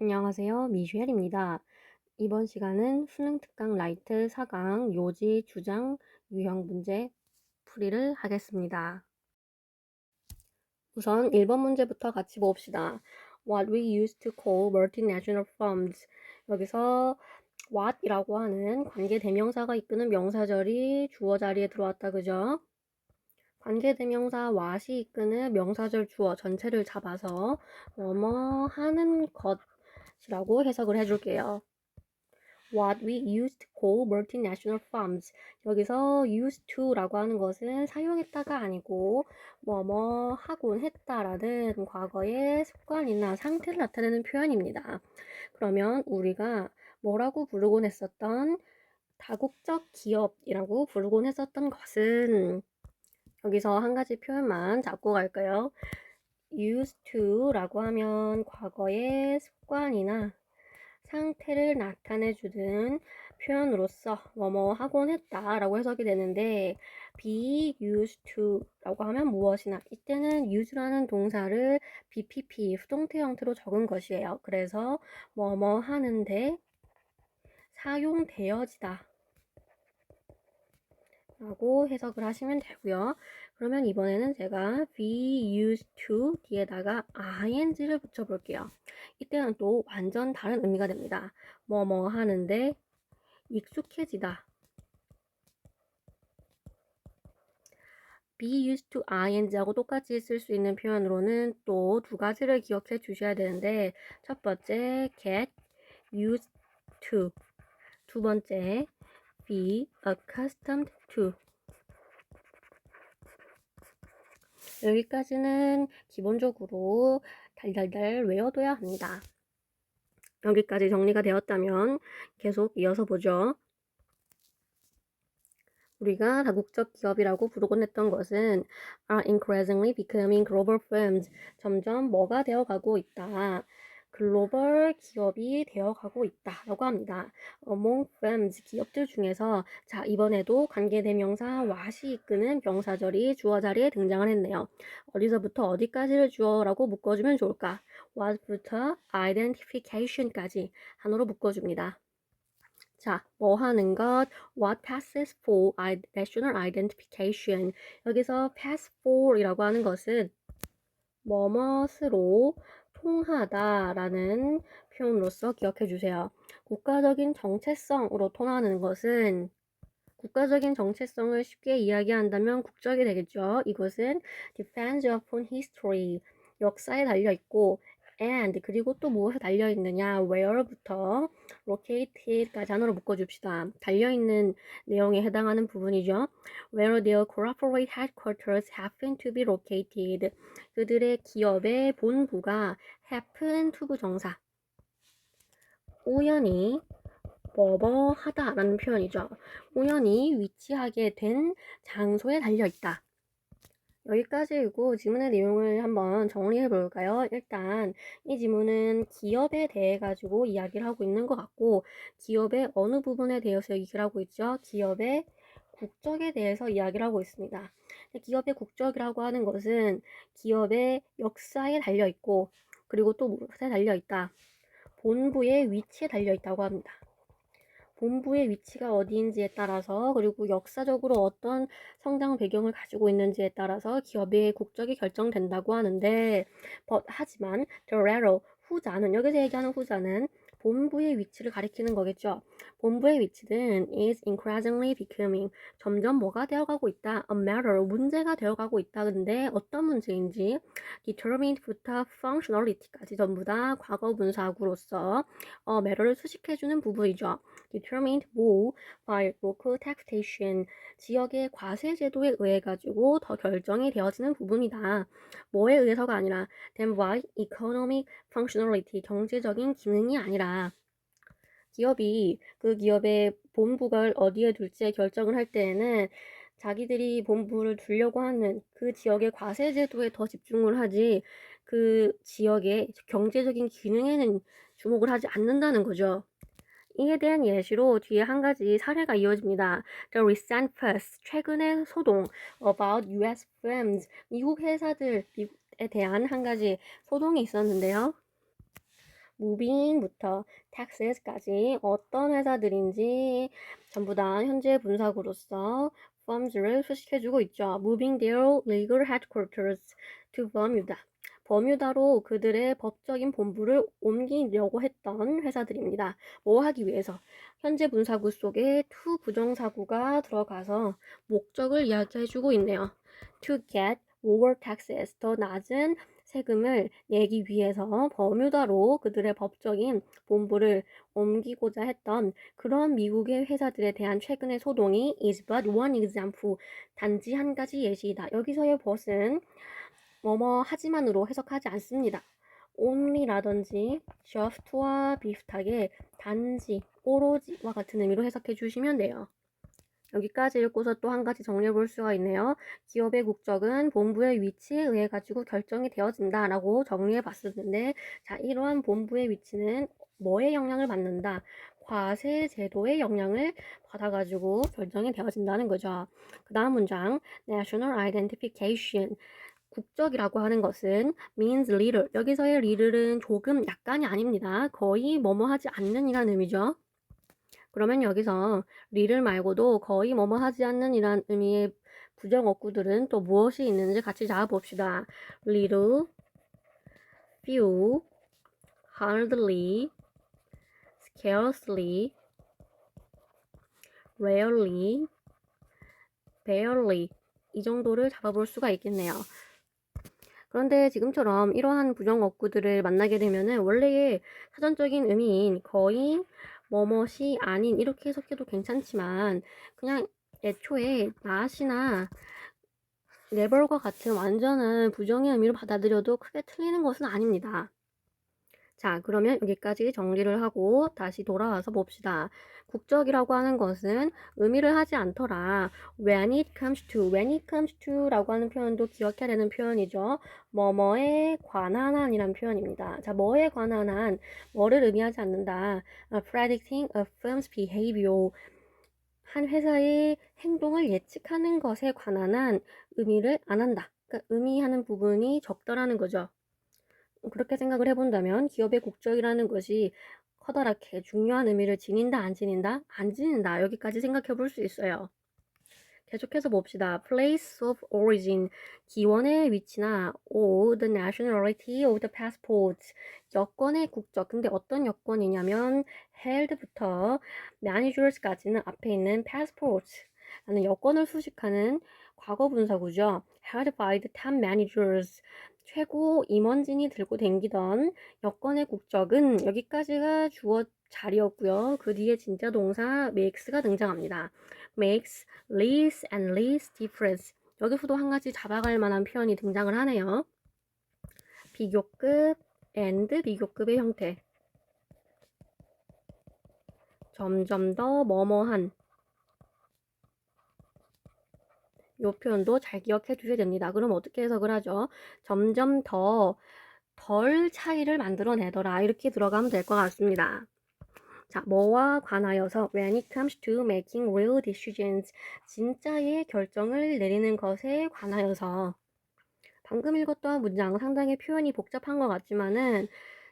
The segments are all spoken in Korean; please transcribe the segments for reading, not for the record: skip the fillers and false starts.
안녕하세요. 미쉐일입니다. 이번 시간은 수능 특강 라이트 4강 요지, 주장, 유형 문제 풀이를 하겠습니다. 우선 1번 문제부터 같이 봅시다. What we used to call multinational firms. 여기서 what이라고 하는 관계 대명사가 이끄는 명사절이 주어 자리에 들어왔다. 그죠? 관계 대명사 what이 이끄는 명사절 주어 전체를 잡아서 뭐뭐 하는 것이라고 해석을 해줄게요. What we used to call multinational firms. 여기서 used to라고 하는 것은 사용했다가 아니고 뭐뭐 하곤 했다라는 과거의 습관이나 상태를 나타내는 표현입니다. 그러면 우리가 뭐라고 부르곤 했었던 다국적 기업이라고 부르곤 했었던 것은 여기서 한 가지 표현만 잡고 갈까요? used to라고 하면 과거의 습관이나 상태를 나타내주는 표현으로서 뭐뭐 하곤 했다 라고 해석이 되는데 be used to 라고 하면 무엇이나 이때는 use라는 동사를 BPP 수동태 형태로 적은 것이에요. 그래서 뭐뭐 하는데 사용되어지다 라고 해석을 하시면 되고요. 그러면 이번에는 제가 be used to 뒤에다가 ing를 붙여볼게요. 이때는 또 완전 다른 의미가 됩니다. 뭐뭐 하는데 익숙해지다. be used to ing하고 똑같이 쓸 수 있는 표현으로는 또 두 가지를 기억해 주셔야 되는데 첫 번째 get used to 두 번째 be accustomed to 여기까지는 기본적으로 달달달 외워둬야 합니다. 여기까지 정리가 되었다면 계속 이어서 보죠. 우리가 다국적 기업이라고 부르곤 했던 것은 are increasingly becoming global firms. 점점 뭐가 되어가고 있다. 글로벌 기업이 되어가고 있다라고 합니다. among firms, 기업들 중에서 자 이번에도 관계대명사 what이 이끄는 명사절이 주어 자리에 등장을 했네요. 어디서부터 어디까지를 주어라고 묶어주면 좋을까? what부터 identification까지 한으로 묶어줍니다. 자, 뭐 하는 것? What passes for national identification. 여기서 pass for이라고 하는 것은 뭐뭇으로 통하다라는 표현으로서 기억해 주세요. 국가적인 정체성으로 통하는 것은 국가적인 정체성을 쉽게 이야기한다면 국적이 되겠죠. 이것은 depends upon history, 역사에 달려있고 and 그리고 또 무엇에 달려있느냐 where부터 located까지 하나로 묶어줍시다. 달려있는 내용에 해당하는 부분이죠. where their corporate headquarters happen to be located. 그들의 기업의 본부가 happen to 부정사 우연히 뭐뭐하다라는 표현이죠. 우연히 위치하게 된 장소에 달려있다. 여기까지이고 지문의 내용을 한번 정리해 볼까요? 일단 이 지문은 기업에 대해 가지고 이야기를 하고 있는 것 같고 기업의 어느 부분에 대해서 얘기를 하고 있죠? 기업의 국적에 대해서 이야기를 하고 있습니다. 기업의 국적이라고 하는 것은 기업의 역사에 달려있고 그리고 또 무엇에 달려있다. 본부의 위치에 달려있다고 합니다. 본부의 위치가 어디인지에 따라서 그리고 역사적으로 어떤 성장 배경을 가지고 있는지에 따라서 기업의 국적이 결정된다고 하는데 하지만 the latter 후자는 여기서 얘기하는 후자는 본부의 위치를 가리키는 거겠죠. 본부의 위치는 is increasingly becoming 점점 뭐가 되어가고 있다. a matter 문제가 되어가고 있다. 근데 어떤 문제인지 determined부터 functionality까지 전부 다 과거 분사구로서 matter를 수식해주는 부분이죠. determined 뭐 by local taxation 지역의 과세 제도에 의해 가지고 더 결정이 되어지는 부분이다. 뭐에 의해서가 아니라 then by economic functionality 경제적인 기능이 아니라 기업이 그 기업의 본부가 어디에 둘지 결정을 할 때에는 자기들이 본부를 두려고 하는 그 지역의 과세 제도에 더 집중을 하지 그 지역의 경제적인 기능에는 주목을 하지 않는다는 거죠. 이에 대한 예시로 뒤에 한 가지 사례가 이어집니다. The recent fuss, 최근의 소동 about US firms, 미국 회사들에 대한 한 가지 소동이 있었는데요. moving부터 taxes까지 어떤 회사들인지 전부 다 현재 분사구로서 firms를 수식해주고 있죠. moving their legal headquarters to Bermuda. 버뮤다로 그들의 법적인 본부를 옮기려고 했던 회사들입니다. 뭐 하기 위해서? 현재 분사구 속에 to 부정사구가 들어가서 목적을 이야기해주고 있네요. To get lower taxes, 더 낮은 세금을 내기 위해서 버뮤다로 그들의 법적인 본부를 옮기고자 했던 그런 미국의 회사들에 대한 최근의 소동이 is but one example, 단지 한 가지 예시이다. 여기서의 but은 뭐뭐 하지만으로 해석하지 않습니다. only라든지 just와 비슷하게 단지, 오로지와 같은 의미로 해석해 주시면 돼요. 여기까지 읽고서 또 한 가지 정리해 볼 수가 있네요. 기업의 국적은 본부의 위치에 의해 가지고 결정이 되어진다 라고 정리해 봤었는데, 자, 이러한 본부의 위치는 뭐의 영향을 받는다? 과세 제도의 영향을 받아가지고 결정이 되어진다는 거죠. 그 다음 문장, National Identification. 국적이라고 하는 것은 means little. 여기서의 little은 조금, 약간이 아닙니다. 거의 뭐뭐 하지 않는 이란 의미죠. 그러면 여기서 little 말고도 거의 뭐뭐 하지 않는 이란 의미의 부정어구들은 또 무엇이 있는지 같이 잡아봅시다. little, few, hardly, scarcely, rarely, barely. 이 정도를 잡아볼 수가 있겠네요. 그런데 지금처럼 이러한 부정어구들을 만나게 되면은 원래의 사전적인 의미인 거의, 뭐뭇이 아닌 이렇게 해석해도 괜찮지만 그냥 애초에 not이나 never과 같은 완전한 부정의 의미로 받아들여도 크게 틀리는 것은 아닙니다. 자, 그러면 여기까지 정리를 하고 다시 돌아와서 봅시다. 국적이라고 하는 것은 의미를 하지 않더라. when it comes to 라고 하는 표현도 기억해야 되는 표현이죠. 뭐뭐에 관한 한이란 표현입니다. 자, 뭐에 관한 한, 뭐를 의미하지 않는다. predicting a firm's behavior. 한 회사의 행동을 예측하는 것에 관한 한 의미를 안 한다. 그러니까 의미하는 부분이 적더라는 거죠. 그렇게 생각을 해본다면 기업의 국적이라는 것이 커다랗게 중요한 의미를 지닌다, 안 지닌다? 안 지닌다. 여기까지 생각해 볼 수 있어요. 계속해서 봅시다. place of origin, 기원의 위치나 or the nationality of the passport, 여권의 국적. 근데 어떤 여권이냐면 held부터 managers까지는 앞에 있는 passport 라는 여권을 수식하는 과거 분사구죠. held by the top managers, 최고 임원진이 들고 댕기던 여권의 국적은, 여기까지가 주어 자리였고요. 그 뒤에 진짜 동사 makes가 등장합니다. makes less and less difference. 여기서도 한 가지 잡아갈 만한 표현이 등장을 하네요. 비교급 and 비교급의 형태. 점점 더 뭐뭐한. 이 표현도 잘 기억해 주셔야 됩니다. 그럼 어떻게 해석을 하죠? 점점 더 덜 차이를 만들어내더라. 이렇게 들어가면 될 것 같습니다. 자, 뭐와 관하여서 when it comes to making real decisions, 진짜의 결정을 내리는 것에 관하여서. 방금 읽었던 문장 상당히 표현이 복잡한 것 같지만은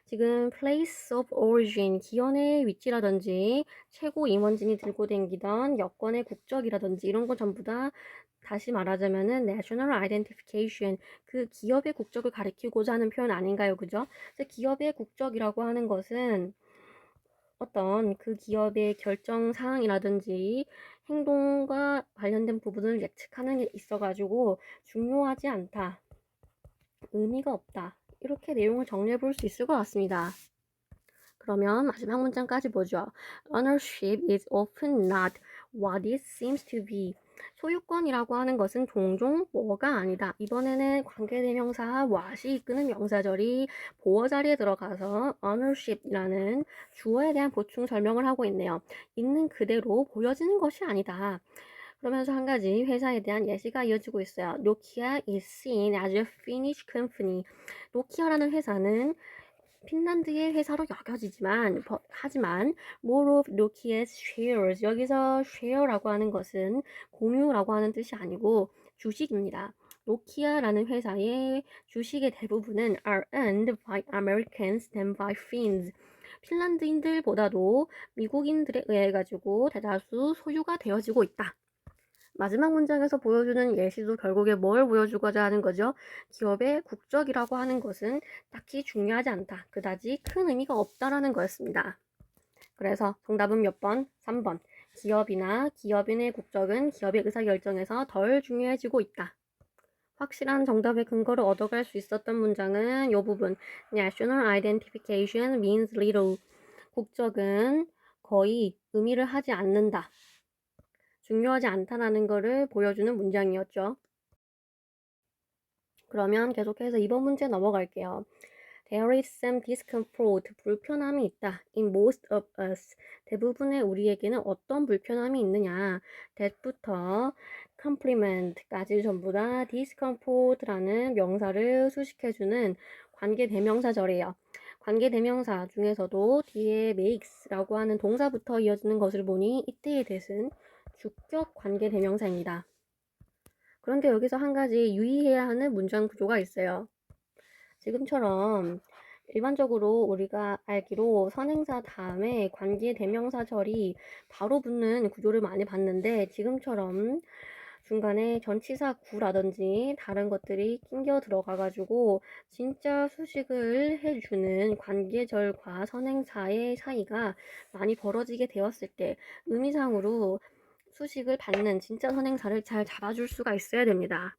지금 place of origin, 기원의 위치라든지 최고 임원진이 들고 댕기던 여권의 국적이라든지 이런 거 전부 다 다시 말하자면은 national identification, 그 기업의 국적을 가리키고자 하는 표현 아닌가요? 그죠? 그래서 기업의 국적이라고 하는 것은 어떤 그 기업의 결정 사항이라든지 행동과 관련된 부분을 예측하는 게 있어가지고 중요하지 않다, 의미가 없다, 이렇게 내용을 정리해 볼 수 있을 것 같습니다. 그러면 마지막 문장까지 보죠. Ownership is often not what it seems to be. 소유권이라고 하는 것은 종종 뭐가 아니다. 이번에는 관계대명사 what이 이끄는 명사절이 보어 자리에 들어가서 ownership이라는 주어에 대한 보충 설명을 하고 있네요. 있는 그대로 보여지는 것이 아니다. 그러면서 한 가지 회사에 대한 예시가 이어지고 있어요. Nokia is seen as a Finnish company. 노키아라는 회사는 핀란드의 회사로 여겨지지만, 하지만 more of Nokia's shares, 여기서 share라고 하는 것은 공유라고 하는 뜻이 아니고 주식입니다. 노키아라는 회사의 주식의 대부분은 are owned by Americans than by Finns. 핀란드인들보다도 미국인들에 의해 가지고 대다수 소유가 되어지고 있다. 마지막 문장에서 보여주는 예시도 결국에 뭘 보여주고자 하는 거죠? 기업의 국적이라고 하는 것은 딱히 중요하지 않다. 그다지 큰 의미가 없다라는 거였습니다. 그래서 정답은 몇 번? 3번. 기업이나 기업인의 국적은 기업의 의사결정에서 덜 중요해지고 있다. 확실한 정답의 근거를 얻어갈 수 있었던 문장은 이 부분. National identification means little. 국적은 거의 의미를 하지 않는다. 중요하지 않다라는 것을 보여주는 문장이었죠. 그러면 계속해서 2번 문제 넘어갈게요. There is some discomfort. 불편함이 있다. In most of us. 대부분의 우리에게는 어떤 불편함이 있느냐. that부터 compliment까지 전부 다 discomfort라는 명사를 수식해주는 관계대명사절이에요. 관계대명사 중에서도 뒤에 makes라고 하는 동사부터 이어지는 것을 보니 이때의 that은 주격 관계대명사입니다. 그런데 여기서 한 가지 유의해야 하는 문장 구조가 있어요. 지금처럼 일반적으로 우리가 알기로 선행사 다음에 관계대명사절이 바로 붙는 구조를 많이 봤는데 지금처럼 중간에 전치사 구라든지 다른 것들이 낑겨 들어가가지고 진짜 수식을 해주는 관계절과 선행사의 사이가 많이 벌어지게 되었을 때 의미상으로 수식을 받는 진짜 선행사를 잘 잡아줄 수가 있어야 됩니다.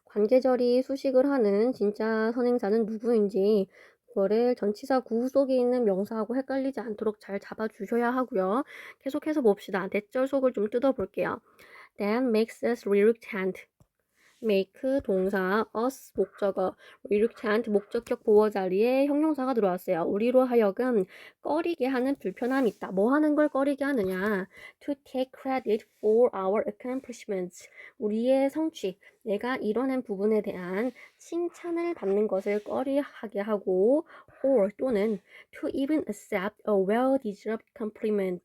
관계절이 수식을 하는 진짜 선행사는 누구인지 그거를 전치사 구 속에 있는 명사하고 헷갈리지 않도록 잘 잡아주셔야 하고요. 계속해서 봅시다. 대절 속을 좀 뜯어볼게요. That makes us reluctant. make 동사, us 목적어, reluctant 목적격 보어 자리에 형용사가 들어왔어요. 우리로 하여금 꺼리게 하는 불편함이 있다. 뭐 하는 걸 꺼리게 하느냐? To take credit for our accomplishments. 우리의 성취, 내가 이뤄낸 부분에 대한 칭찬을 받는 것을 꺼리하게 하고 or 또는 to even accept a well-deserved compliment.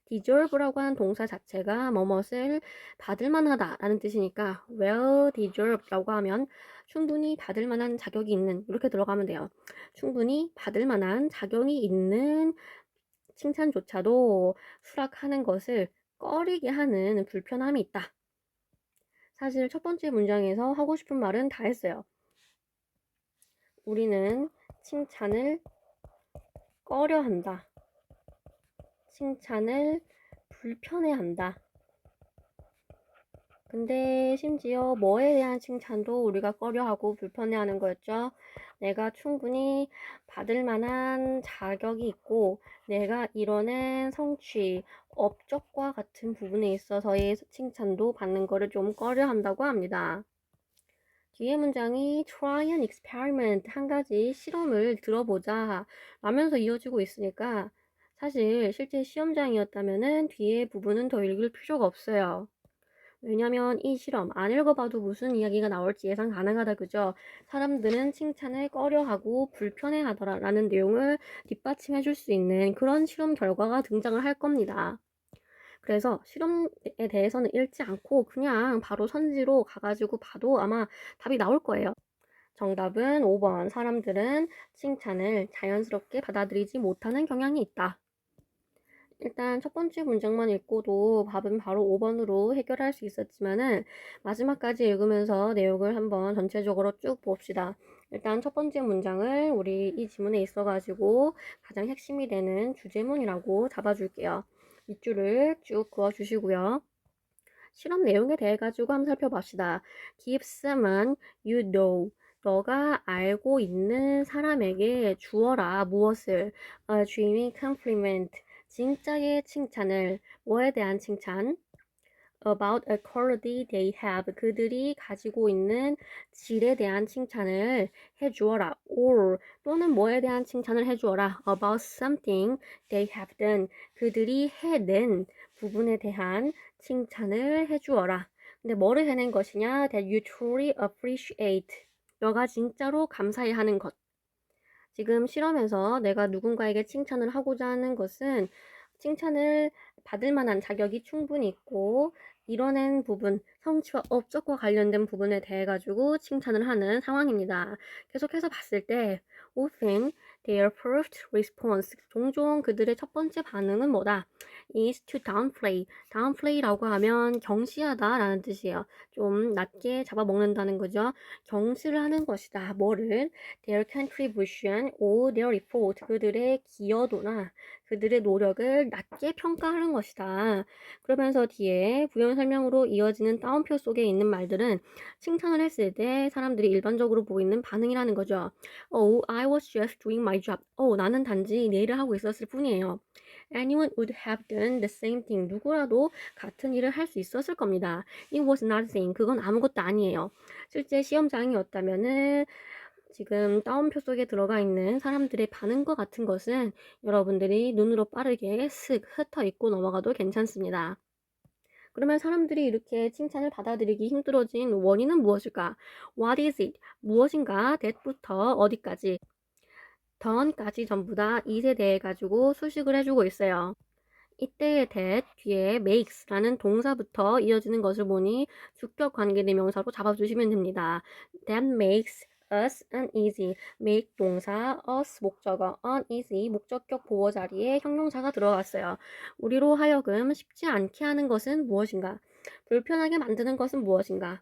deserve라고 하는 동사 자체가 뭐뭇을 받을 만하다 라는 뜻이니까 well deserved라고 하면 충분히 받을 만한 자격이 있는 이렇게 들어가면 돼요. 충분히 받을 만한 자격이 있는 칭찬조차도 수락하는 것을 꺼리게 하는 불편함이 있다. 사실 첫 번째 문장에서 하고 싶은 말은 다 했어요. 우리는 칭찬을 꺼려한다. 칭찬을 불편해한다. 근데 심지어 뭐에 대한 칭찬도 우리가 꺼려하고 불편해하는 거였죠. 내가 충분히 받을 만한 자격이 있고 내가 이뤄낸 성취, 업적과 같은 부분에 있어서의 칭찬도 받는 거를 좀 꺼려한다고 합니다. 뒤에 문장이 try an experiment, 한 가지 실험을 들어보자 라면서 이어지고 있으니까 사실 실제 시험장이었다면은 뒤에 부분은 더 읽을 필요가 없어요. 왜냐면 이 실험 안 읽어봐도 무슨 이야기가 나올지 예상 가능하다 그죠? 사람들은 칭찬을 꺼려하고 불편해하더라 라는 내용을 뒷받침해 줄 수 있는 그런 실험 결과가 등장을 할 겁니다. 그래서 실험에 대해서는 읽지 않고 그냥 바로 선지로 가가지고 봐도 아마 답이 나올 거예요. 정답은 5번. 사람들은 칭찬을 자연스럽게 받아들이지 못하는 경향이 있다. 일단 첫 번째 문장만 읽고도 답은 바로 5번으로 해결할 수 있었지만은 마지막까지 읽으면서 내용을 한번 전체적으로 쭉 봅시다. 일단 첫 번째 문장을 우리 이 지문에 있어가지고 가장 핵심이 되는 주제문이라고 잡아줄게요. 밑줄을 쭉 그어주시고요. 실험 내용에 대해 가지고 한번 살펴봅시다. Give someone you know. 너가 알고 있는 사람에게 주어라. 무엇을? A genuine compliment. 진짜의 칭찬을. 뭐에 대한 칭찬? About a quality they have. 그들이 가지고 있는 질에 대한 칭찬을 해주어라. Or 또는 뭐에 대한 칭찬을 해주어라. About something they have done. 그들이 해낸 부분에 대한 칭찬을 해주어라. 근데 뭐를 해낸 것이냐? That you truly appreciate. 너가 진짜로 감사해 하는 것. 지금 실험에서 내가 누군가에게 칭찬을 하고자 하는 것은 칭찬을 받을 만한 자격이 충분히 있고 이뤄낸 부분, 성취와 업적과 관련된 부분에 대해 가지고 칭찬을 하는 상황입니다. 계속해서 봤을 때 often their first response, 종종 그들의 첫 번째 반응은 뭐다? is to downplay. downplay라고 하면 경시하다라는 뜻이에요. 좀 낮게 잡아먹는다는 거죠. 경시를 하는 것이다. 뭐를? their contribution or their effort. 그들의 기여도나 그들의 노력을 낮게 평가하는 것이다. 그러면서 뒤에 부연 설명으로 이어지는 따옴표 속에 있는 말들은 칭찬을 했을 때 사람들이 일반적으로 보이는 반응이라는 거죠. Oh, I was just doing my job. 나는 단지 내 일을 하고 있었을 뿐이에요. Anyone would have done the same thing. 누구라도 같은 일을 할 수 있었을 겁니다. It was nothing. 그건 아무것도 아니에요. 실제 시험장이었다면은 지금 따옴표 속에 들어가 있는 사람들의 반응과 같은 것은 여러분들이 눈으로 빠르게 쓱 흩어 읽고 넘어가도 괜찮습니다. 그러면 사람들이 이렇게 칭찬을 받아들이기 힘들어진 원인은 무엇일까? What is it? 무엇인가? that부터 어디까지? done까지 전부 다 it에 대해 가지고 수식을 해주고 있어요. 이때의 that 뒤에 makes라는 동사부터 이어지는 것을 보니 주격 관계대명사로 잡아주시면 됩니다. That makes us uneasy. make 동사, us 목적어, uneasy 목적격 보어 자리에 형용사가 들어갔어요. 우리로 하여금 쉽지 않게 하는 것은 무엇인가? 불편하게 만드는 것은 무엇인가?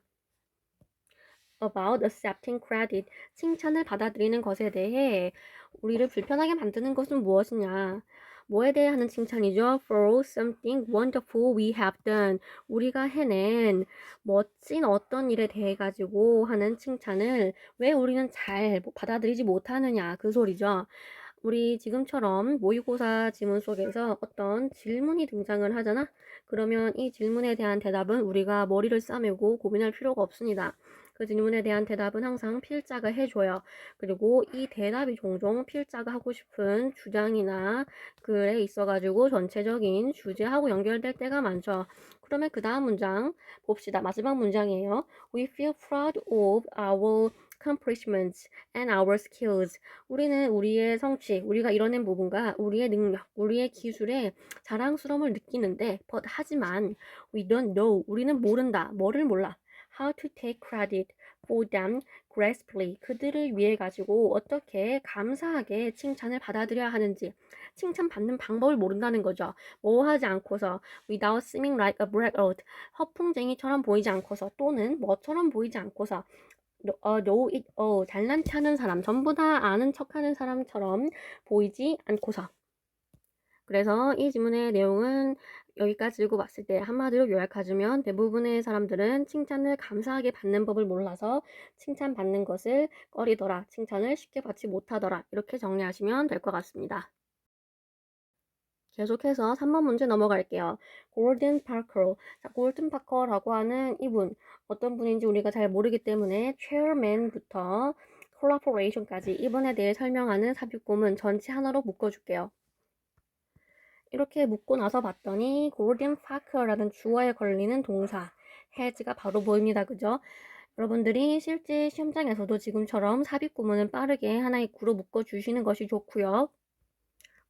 About accepting credit. 칭찬을 받아들이는 것에 대해 우리를 불편하게 만드는 것은 무엇이냐? 뭐에 대해 하는 칭찬이죠? For something wonderful we have done. 우리가 해낸 멋진 어떤 일에 대해 가지고 하는 칭찬을 왜 우리는 잘 받아들이지 못하느냐 그 소리죠. 우리 지금처럼 모의고사 지문 속에서 어떤 질문이 등장을 하잖아? 그러면 이 질문에 대한 대답은 우리가 머리를 싸매고 고민할 필요가 없습니다. 그 질문에 대한 대답은 항상 필자가 해줘요. 그리고 이 대답이 종종 필자가 하고 싶은 주장이나 글에 있어가지고 전체적인 주제하고 연결될 때가 많죠. 그러면 그 다음 문장 봅시다. 마지막 문장이에요. We feel proud of our accomplishments and our skills. 우리는 우리의 성취, 우리가 이뤄낸 부분과 우리의 능력, 우리의 기술에 자랑스러움을 느끼는데, 하지만 we don't know. 우리는 모른다. 뭐를 몰라? How to take credit for them gracefully. 그들을 위해 가지고 어떻게 감사하게 칭찬을 받아들여야 하는지, 칭찬받는 방법을 모른다는 거죠. 뭐 하지 않고서 without seeming like a braggart. 허풍쟁이처럼 보이지 않고서 또는 뭐처럼 보이지 않고서 know it all. 잘난 체하는 사람, 전부 다 아는 척하는 사람처럼 보이지 않고서. 그래서 이 지문의 내용은 여기까지 읽어봤을 때 한마디로 요약하자면 대부분의 사람들은 칭찬을 감사하게 받는 법을 몰라서 칭찬받는 것을 꺼리더라. 칭찬을 쉽게 받지 못하더라. 이렇게 정리하시면 될 것 같습니다. 계속해서 3번 문제 넘어갈게요. 골든 파커. 자, 골든 파커라고 하는 이분 어떤 분인지 우리가 잘 모르기 때문에 chairman부터 collaboration까지 이분에 대해 설명하는 삽입구문 전체 하나로 묶어줄게요. 이렇게 묶고 나서 봤더니 골든 파커라는 주어에 걸리는 동사 has가 바로 보입니다. 그죠? 여러분들이 실제 시험장에서도 지금처럼 삽입구문은 빠르게 하나의 구로 묶어주시는 것이 좋고요.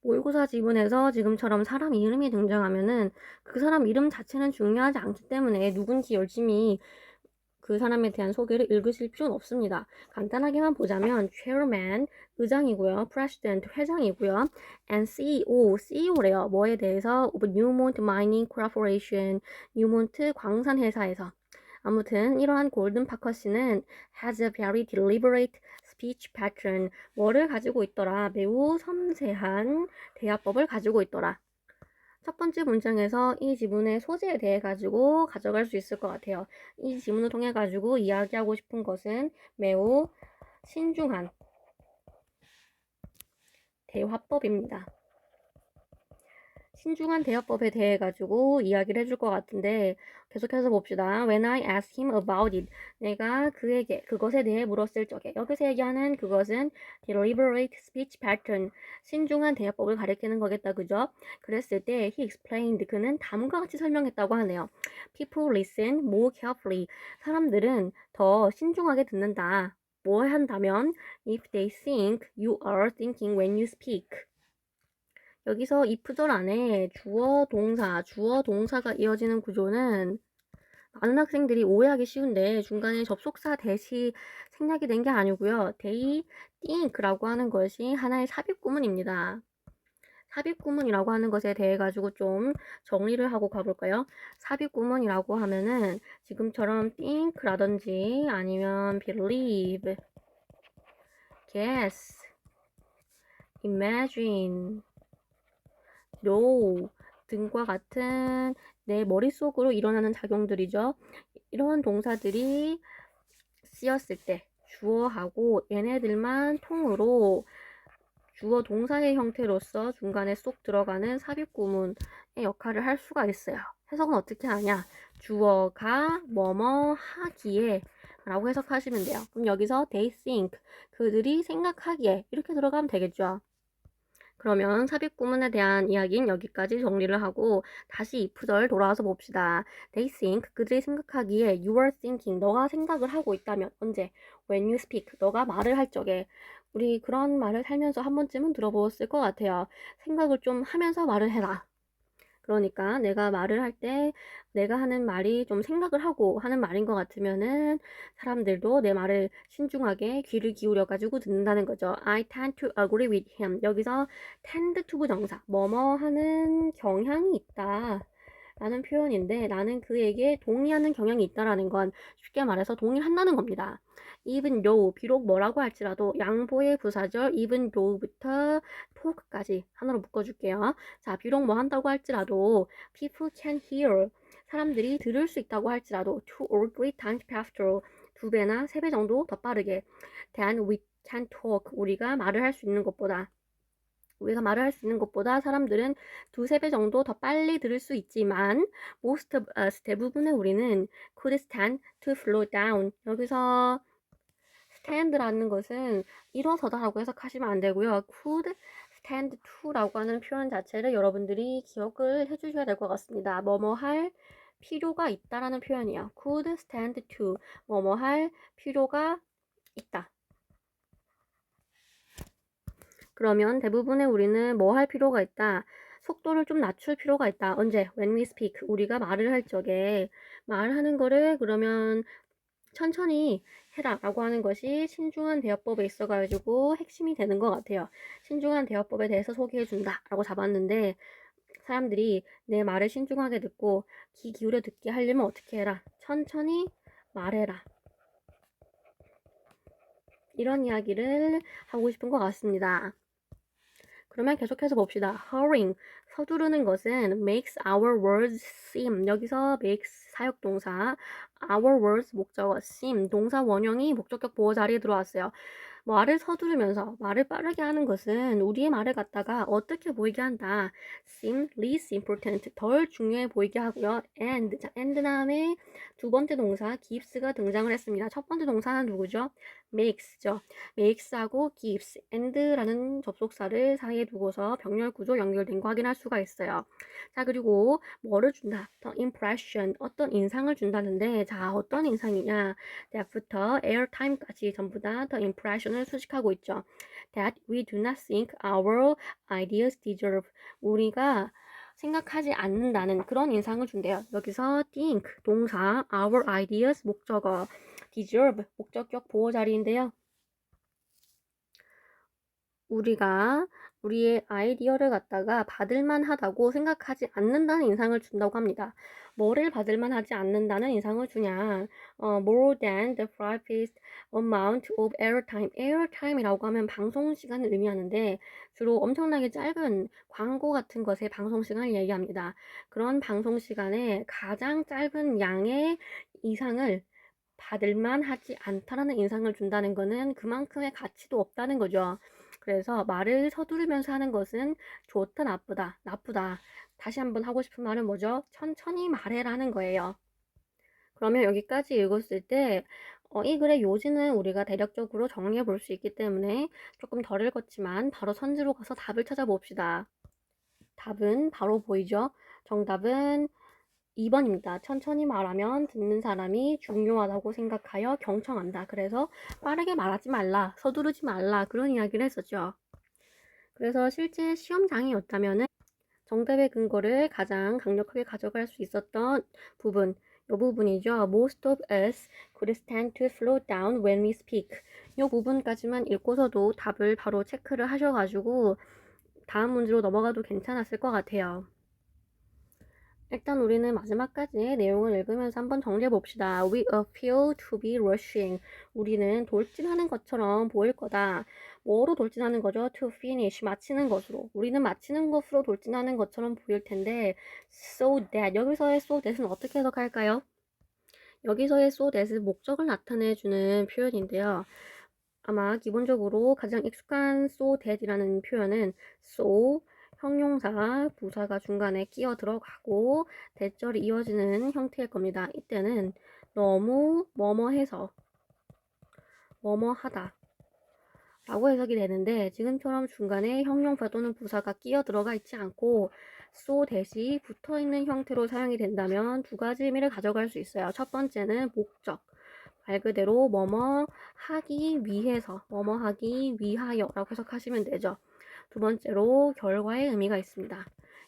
모의고사 지문에서 지금처럼 사람 이름이 등장하면은 그 사람 이름 자체는 중요하지 않기 때문에 누군지 열심히 그 사람에 대한 소개를 읽으실 필요는 없습니다. 간단하게만 보자면 chairman 의장이고요. president 회장이고요. and CEO래요. 뭐에 대해서? of Newmont Mining Corporation 뉴몬트 광산 회사에서. 아무튼 이러한 골든 파커 씨는 has a very deliberate speech pattern. 뭐를 가지고 있더라? 매우 섬세한 대화법을 가지고 있더라. 첫 번째 문장에서 이 지문의 소재에 대해 가지고 가져갈 수 있을 것 같아요. 이 지문을 통해 가지고 이야기하고 싶은 것은 매우 신중한 대화법입니다. 신중한 대화법에 대해 가지고 이야기를 해줄 것 같은데 계속해서 봅시다. When I asked him about it, 내가 그에게 그것에 대해 물었을 적에 여기서 얘기하는 그것은 deliberate speech pattern, 신중한 대화법을 가리키는 거겠다, 그죠? 그랬을 때 he explained, 그는 다음과 같이 설명했다고 하네요. People listen more carefully, 사람들은 더 신중하게 듣는다. 뭘 한다면 if they think you are thinking when you speak. 여기서 이 구절 안에 주어 동사가 이어지는 구조는 많은 학생들이 오해하기 쉬운데 중간에 접속사 대시 생략이 된 게 아니고요. they think라고 하는 것이 하나의 삽입 구문입니다. 삽입 구문이라고 하는 것에 대해 가지고 좀 정리를 하고 가볼까요? 삽입 구문이라고 하면은 지금처럼 think라든지 아니면 believe, guess, imagine, know 등과 같은 내 머릿속으로 일어나는 작용들이죠. 이런 동사들이 쓰였을 때 주어하고 얘네들만 통으로 주어 동사의 형태로서 중간에 쏙 들어가는 삽입 구문의 역할을 할 수가 있어요. 해석은 어떻게 하냐? 주어가 뭐뭐 하기에 라고 해석하시면 돼요. 그럼 여기서 they think, 그들이 생각하기에 이렇게 들어가면 되겠죠. 그러면 삽입 구문에 대한 이야기는 여기까지 정리를 하고 다시 if 절 돌아와서 봅시다. They think, 그들이 생각하기에 you are thinking, 너가 생각을 하고 있다면 언제? When you speak, 너가 말을 할 적에. 우리 그런 말을 살면서 한 번쯤은 들어보았을 것 같아요. 생각을 좀 하면서 말을 해라. 그러니까 내가 말을 할 때 내가 하는 말이 좀 생각을 하고 하는 말인 것 같으면은 사람들도 내 말을 신중하게 귀를 기울여 가지고 듣는다는 거죠. I tend to agree with him. 여기서 tend to 부정사, 뭐뭐 하는 경향이 있다 라는 표현인데 나는 그에게 동의하는 경향이 있다라는 건 쉽게 말해서 동의한다는 겁니다. even though, 비록 뭐라고 할지라도 양보의 부사절 even though부터 talk까지 하나로 묶어줄게요. 자, 비록 뭐 한다고 할지라도 people can hear, 사람들이 들을 수 있다고 할지라도 two or three times faster, 두 배나 세 배 정도 더 빠르게 than we can talk, 우리가 말을 할 수 있는 것보다 사람들은 두세 배 정도 더 빨리 들을 수 있지만 most of us, 대부분의 우리는 could stand to slow down. 여기서 stand라는 것은 일어서다라고 해석하시면 안 되고요. could stand to라고 하는 표현 자체를 여러분들이 기억을 해주셔야 될 것 같습니다. 뭐뭐 할 필요가 있다라는 표현이에요. could stand to, 뭐뭐 할 필요가 있다. 그러면 대부분의 우리는 뭐 할 필요가 있다? 속도를 좀 낮출 필요가 있다. 언제? When we speak. 우리가 말을 할 적에 말하는 거를 그러면 천천히 해라 라고 하는 것이 신중한 대화법에 있어가지고 핵심이 되는 것 같아요. 신중한 대화법에 대해서 소개해 준다 라고 잡았는데 사람들이 내 말을 신중하게 듣고 귀 기울여 듣게 하려면 어떻게 해라? 천천히 말해라. 이런 이야기를 하고 싶은 것 같습니다. 그러면 계속해서 봅시다. hurrying, 서두르는 것은 makes our words seem, 여기서 makes 사역동사, our words 목적어, seem 동사 원형이 목적격 보호 자리에 들어왔어요. 말을 서두르면서 말을 빠르게 하는 것은 우리의 말을 갖다가 어떻게 보이게 한다. seem less important, 덜 중요해 보이게 하고요. and 다음에 두 번째 동사 gives가 등장을 했습니다. 첫 번째 동사는 누구죠? makes죠. makes하고 gives, and라는 접속사를 사이에 두고서 병렬 구조 연결된 거 확인할 수가 있어요. 자, 그리고 뭐를 준다? the impression, 어떤 인상을 준다는데 자, 어떤 인상이냐? that부터 airtime까지 전부 다 the impression을 수식하고 있죠. that we do not think our ideas deserve, 우리가 생각하지 않는다는 그런 인상을 준대요. 여기서 think 동사, our ideas 목적어, deserve 목적격 보호 자리인데요. 우리가 우리의 아이디어를 갖다가 받을만 하다고 생각하지 않는다는 인상을 준다고 합니다. 뭐를 받을만 하지 않는다는 인상을 주냐? more than the private amount of airtime. airtime이라고 하면 방송 시간을 의미하는데 주로 엄청나게 짧은 광고 같은 것의 방송 시간을 얘기합니다. 그런 방송 시간에 가장 짧은 양의 이상을 받을만 하지 않다라는 인상을 준다는 것은 그만큼의 가치도 없다는 거죠. 그래서 말을 서두르면서 하는 것은 좋다, 나쁘다, 나쁘다. 다시 한번 하고 싶은 말은 뭐죠? 천천히 말해라는 거예요. 그러면 여기까지 읽었을 때 이 글의 요지는 우리가 대략적으로 정리해 볼 수 있기 때문에 조금 덜 읽었지만 바로 선지로 가서 답을 찾아봅시다. 답은 바로 보이죠? 정답은 2번입니다. 천천히 말하면 듣는 사람이 중요하다고 생각하여 경청한다. 그래서 빠르게 말하지 말라, 서두르지 말라 그런 이야기를 했었죠. 그래서 실제 시험장이었다면 정답의 근거를 가장 강력하게 가져갈 수 있었던 부분 이 부분이죠. Most of us could stand to slow down when we speak. 이 부분까지만 읽고서도 답을 바로 체크를 하셔가지고 다음 문제로 넘어가도 괜찮았을 것 같아요. 일단 우리는 마지막까지 내용을 읽으면서 한번 정리해 봅시다. We appear to be rushing. 우리는 돌진하는 것처럼 보일 거다. 뭐로 돌진하는 거죠? To finish. 마치는 것으로. 우리는 마치는 것으로 돌진하는 것처럼 보일 텐데 so that. 여기서의 so that은 어떻게 해석할까요? 여기서의 so that은 목적을 나타내주는 표현인데요. 아마 기본적으로 가장 익숙한 so that이라는 표현은 so 형용사, 부사가 중간에 끼어 들어가고 대절이 이어지는 형태일 겁니다. 이때는 너무 뭐뭐해서 뭐뭐하다 라고 해석이 되는데 지금처럼 중간에 형용사 또는 부사가 끼어 들어가 있지 않고 so that이 붙어있는 형태로 사용이 된다면 두 가지 의미를 가져갈 수 있어요. 첫 번째는 목적. 말 그대로 뭐뭐 하기 위해서, 뭐뭐 하기 위하여라고 해석하시면 되죠. 두 번째로 결과의 의미가 있습니다.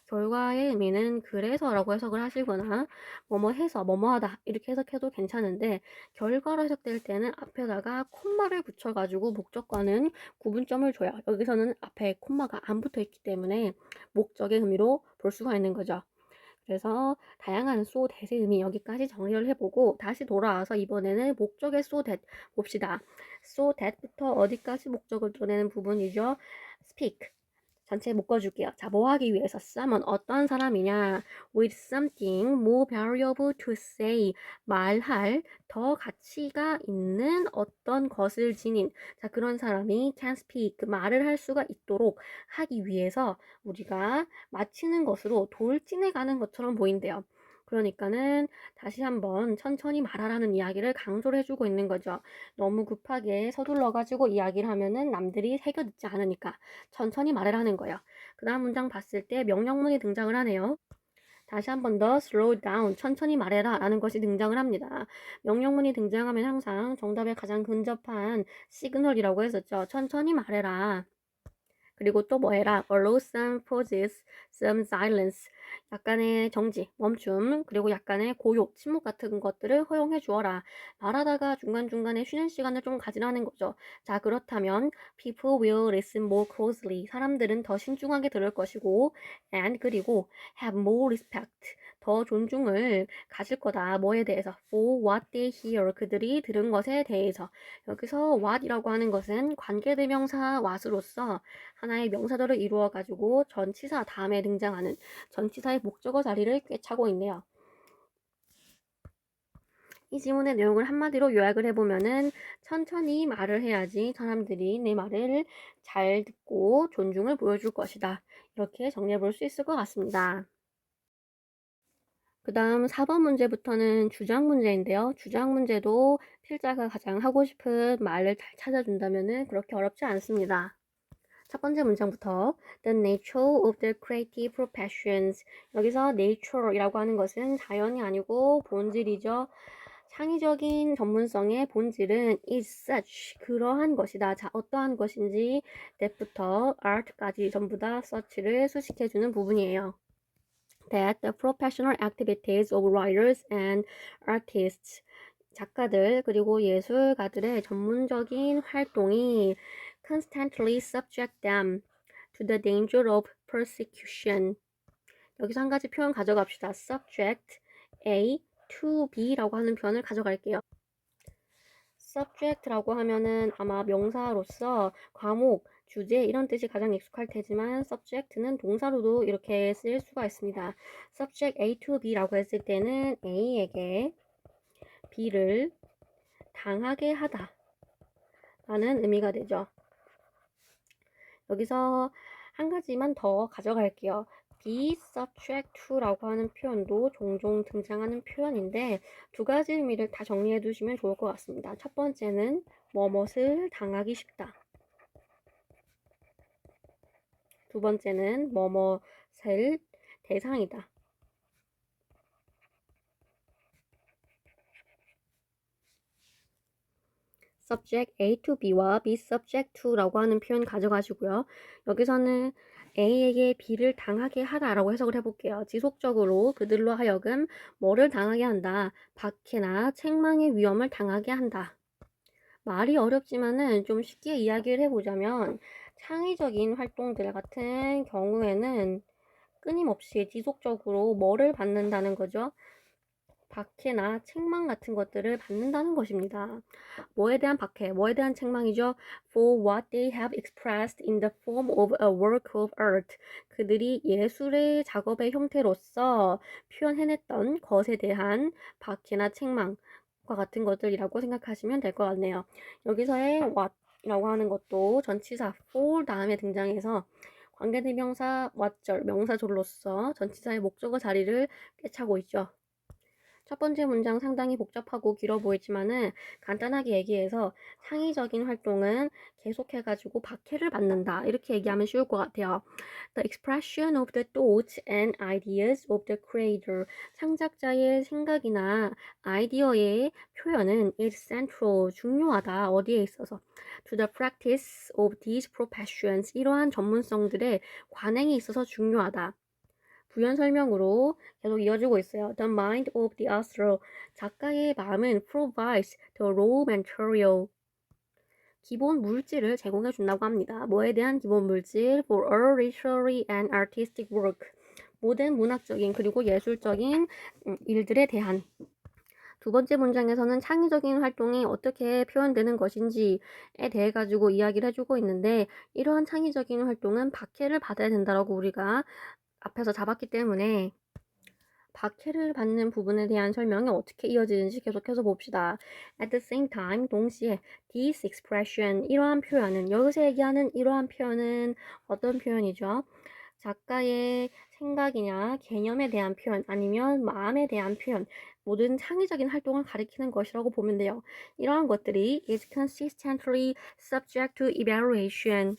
결과의 의미는 그래서라고 해석을 하시거나 뭐뭐 해서 뭐뭐 하다 이렇게 해석해도 괜찮은데 결과로 해석될 때는 앞에다가 콤마를 붙여가지고 목적과는 구분점을 줘요. 여기서는 앞에 콤마가 안 붙어 있기 때문에 목적의 의미로 볼 수가 있는 거죠. 그래서 다양한 so that의 의미 여기까지 정리를 해보고 다시 돌아와서 이번에는 목적의 so that 봅시다. so that부터 어디까지 목적을 드러내는 부분이죠? speak. 전체 묶어줄게요. 자, 뭐 하기 위해서 someone 어떤 사람이냐 with something more valuable to say 말할 더 가치가 있는 어떤 것을 지닌 자 그런 사람이 can speak 말을 할 수가 있도록 하기 위해서 우리가 마치는 것으로 돌진해 가는 것처럼 보인대요. 그러니까는 다시 한번 천천히 말하라는 이야기를 강조를 해주고 있는 거죠. 너무 급하게 서둘러가지고 이야기를 하면은 남들이 새겨 듣지 않으니까 천천히 말하라는 거예요. 그 다음 문장 봤을 때 명령문이 등장을 하네요. 다시 한번 더 slow down, 천천히 말해라 라는 것이 등장을 합니다. 명령문이 등장하면 항상 정답에 가장 근접한 시그널이라고 했었죠. 천천히 말해라. 그리고 또 뭐 해라? allow some pauses, some silence. 약간의 정지, 멈춤, 그리고 약간의 고요, 침묵 같은 것들을 허용해 주어라. 말하다가 중간중간에 쉬는 시간을 좀 가지라는 거죠. 자, 그렇다면 people will listen more closely. 사람들은 더 신중하게 들을 것이고 and 그리고 have more respect. 더 존중을 가질 거다. 뭐에 대해서? for what they hear. 그들이 들은 것에 대해서. 여기서 what이라고 하는 것은 관계대명사 what으로서 하나의 명사절을 이루어 가지고 전치사 다음에 등장하는 전치사의 목적어 자리를 꿰차고 있네요. 이 지문의 내용을 한마디로 요약을 해보면은 천천히 말을 해야지 사람들이 내 말을 잘 듣고 존중을 보여줄 것이다. 이렇게 정리해 볼 수 있을 것 같습니다. 그 다음 4번 문제부터는 주장 문제인데요. 주장 문제도 필자가 가장 하고 싶은 말을 잘 찾아준다면은 그렇게 어렵지 않습니다. 첫 번째 문장부터 The nature of the creative professions. 여기서 nature이라고 하는 것은 자연이 아니고 본질이죠. 창의적인 전문성의 본질은 is such 그러한 것이다. 자, 어떠한 것인지 that부터 art까지 전부 다 such를 수식해주는 부분이에요. That the professional activities of writers and artists 작가들 그리고 예술가들의 전문적인 활동이 constantly subject them to the danger of persecution. 여기서 한 가지 표현 가져갑시다. subject A to B라고 하는 표현을 가져갈게요. subject라고 하면은 아마 명사로서 과목, 주제 이런 뜻이 가장 익숙할 테지만 subject는 동사로도 이렇게 쓰일 수가 있습니다. subject A to B라고 했을 때는 A에게 B를 당하게 하다 라는 의미가 되죠. 여기서 한 가지만 더 가져갈게요. be subject to라고 하는 표현도 종종 등장하는 표현인데 두 가지 의미를 다 정리해 두시면 좋을 것 같습니다. 첫 번째는 뭐뭇을 당하기 쉽다. 두 번째는 뭐뭇을 대상이다. subject A to B와 be subject to라고 하는 표현 가져가시고요. 여기서는 A에게 B를 당하게 하다라고 해석을 해볼게요. 지속적으로 그들로 하여금 뭐를 당하게 한다. 박해나 책망의 위험을 당하게 한다. 말이 어렵지만은 좀 쉽게 이야기를 해보자면 창의적인 활동들 같은 경우에는 끊임없이 지속적으로 뭐를 받는다는 거죠? 박해나 책망 같은 것들을 받는다는 것입니다. 뭐에 대한 박해, 뭐에 대한 책망이죠? For what they have expressed in the form of a work of art. 그들이 예술의 작업의 형태로서 표현해냈던 것에 대한 박해나 책망과 같은 것들이라고 생각하시면 될 것 같네요. 여기서의 what이라고 하는 것도 전치사 for 다음에 등장해서 관계대명사 what절, 명사절로서 전치사의 목적어 자리를 꿰차고 있죠. 첫 번째 문장 상당히 복잡하고 길어 보이지만은 간단하게 얘기해서 창의적인 활동은 계속해가지고 박해를 받는다. 이렇게 얘기하면 쉬울 것 같아요. The expression of the thoughts and ideas of the creator. 창작자의 생각이나 아이디어의 표현은 is central. 중요하다. 어디에 있어서. To the practice of these professions. 이러한 전문성들의 관행에 있어서 중요하다. 부연 설명으로 계속 이어지고 있어요. The mind of the author. 작가의 마음은 provides the raw material. 기본 물질을 제공해 준다고 합니다. 뭐에 대한 기본 물질? For all literary and artistic work. 모든 문학적인 그리고 예술적인 일들에 대한. 두 번째 문장에서는 창의적인 활동이 어떻게 표현되는 것인지에 대해 가지고 이야기를 해주고 있는데 이러한 창의적인 활동은 박해를 받아야 된다라고 우리가 앞에서 잡았기 때문에 박해를 받는 부분에 대한 설명이 어떻게 이어지는지 계속해서 봅시다. At the same time, 동시에 this expression, 이러한 표현은, 여기서 얘기하는 이러한 표현은 어떤 표현이죠? 작가의 생각이냐, 개념에 대한 표현, 아니면 마음에 대한 표현, 모든 창의적인 활동을 가리키는 것이라고 보면 돼요. 이러한 것들이 is consistently subject to evaluation.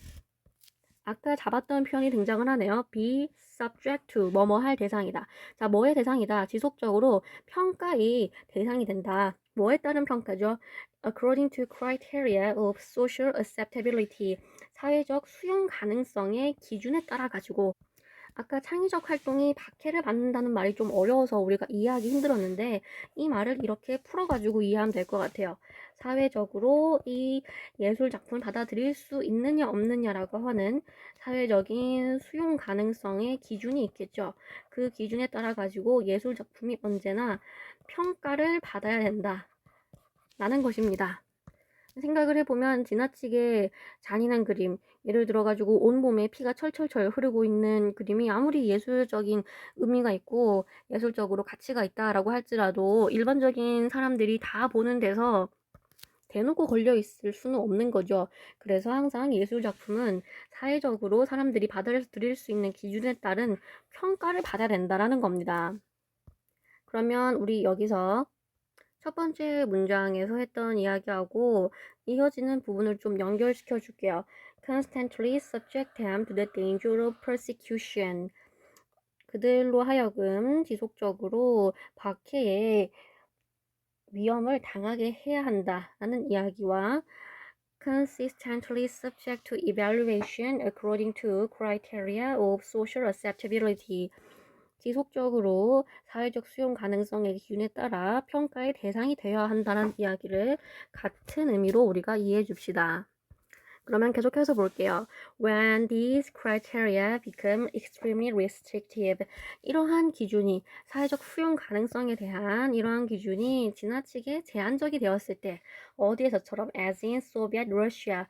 아까 잡았던 표현이 등장을 하네요. be subject to 뭐뭐 할 대상이다. 자, 뭐의 대상이다. 지속적으로 평가의 대상이 된다. 뭐에 따른 평가죠? According to criteria of social acceptability. 사회적 수용 가능성의 기준에 따라 가지고 아까 창의적 활동이 박해를 받는다는 말이 좀 어려워서 우리가 이해하기 힘들었는데 이 말을 이렇게 풀어가지고 이해하면 될 것 같아요. 사회적으로 이 예술 작품을 받아들일 수 있느냐 없느냐라고 하는 사회적인 수용 가능성의 기준이 있겠죠. 그 기준에 따라 가지고 예술 작품이 언제나 평가를 받아야 된다. 라는 것입니다. 생각을 해보면 지나치게 잔인한 그림, 예를 들어가지고 온몸에 피가 철철철 흐르고 있는 그림이 아무리 예술적인 의미가 있고 예술적으로 가치가 있다라고 할지라도 일반적인 사람들이 다 보는 데서 대놓고 걸려 있을 수는 없는 거죠. 그래서 항상 예술 작품은 사회적으로 사람들이 받아들일 수 있는 기준에 따른 평가를 받아야 된다라는 겁니다. 그러면 우리 여기서 첫 번째 문장에서 했던 이야기하고 이어지는 부분을 좀 연결시켜 줄게요. Constantly subject them to the danger of persecution. 그들로 하여금 지속적으로 박해의 위험을 당하게 해야 한다라는 이야기와 consistently subject to evaluation according to criteria of social acceptability. 지속적으로 사회적 수용 가능성의 기준에 따라 평가의 대상이 되어야 한다는 이야기를 같은 의미로 우리가 이해해 줍시다. 그러면 계속해서 볼게요. When these criteria become extremely restrictive. 이러한 기준이 사회적 수용 가능성에 대한 이러한 기준이 지나치게 제한적이 되었을 때 어디에서처럼 as in Soviet Russia.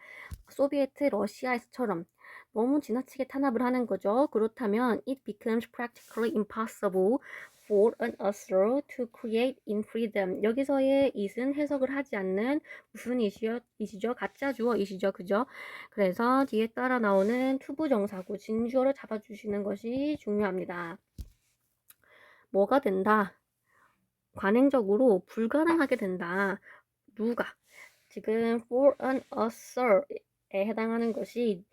소비에트 러시아에서처럼 너무 지나치게 탄압을 하는 거죠. 그렇다면 it becomes practically impossible for an author to create in freedom. 여기서의 it은 해석을 하지 않는 무슨 it이죠? 가짜 주어 it이죠. 그죠? 그래서 뒤에 따라 나오는 투부정사구 진주어를 잡아주시는 것이 중요합니다. 뭐가 된다? 관행적으로 불가능하게 된다. 누가? 지금 for an author에 해당하는 것이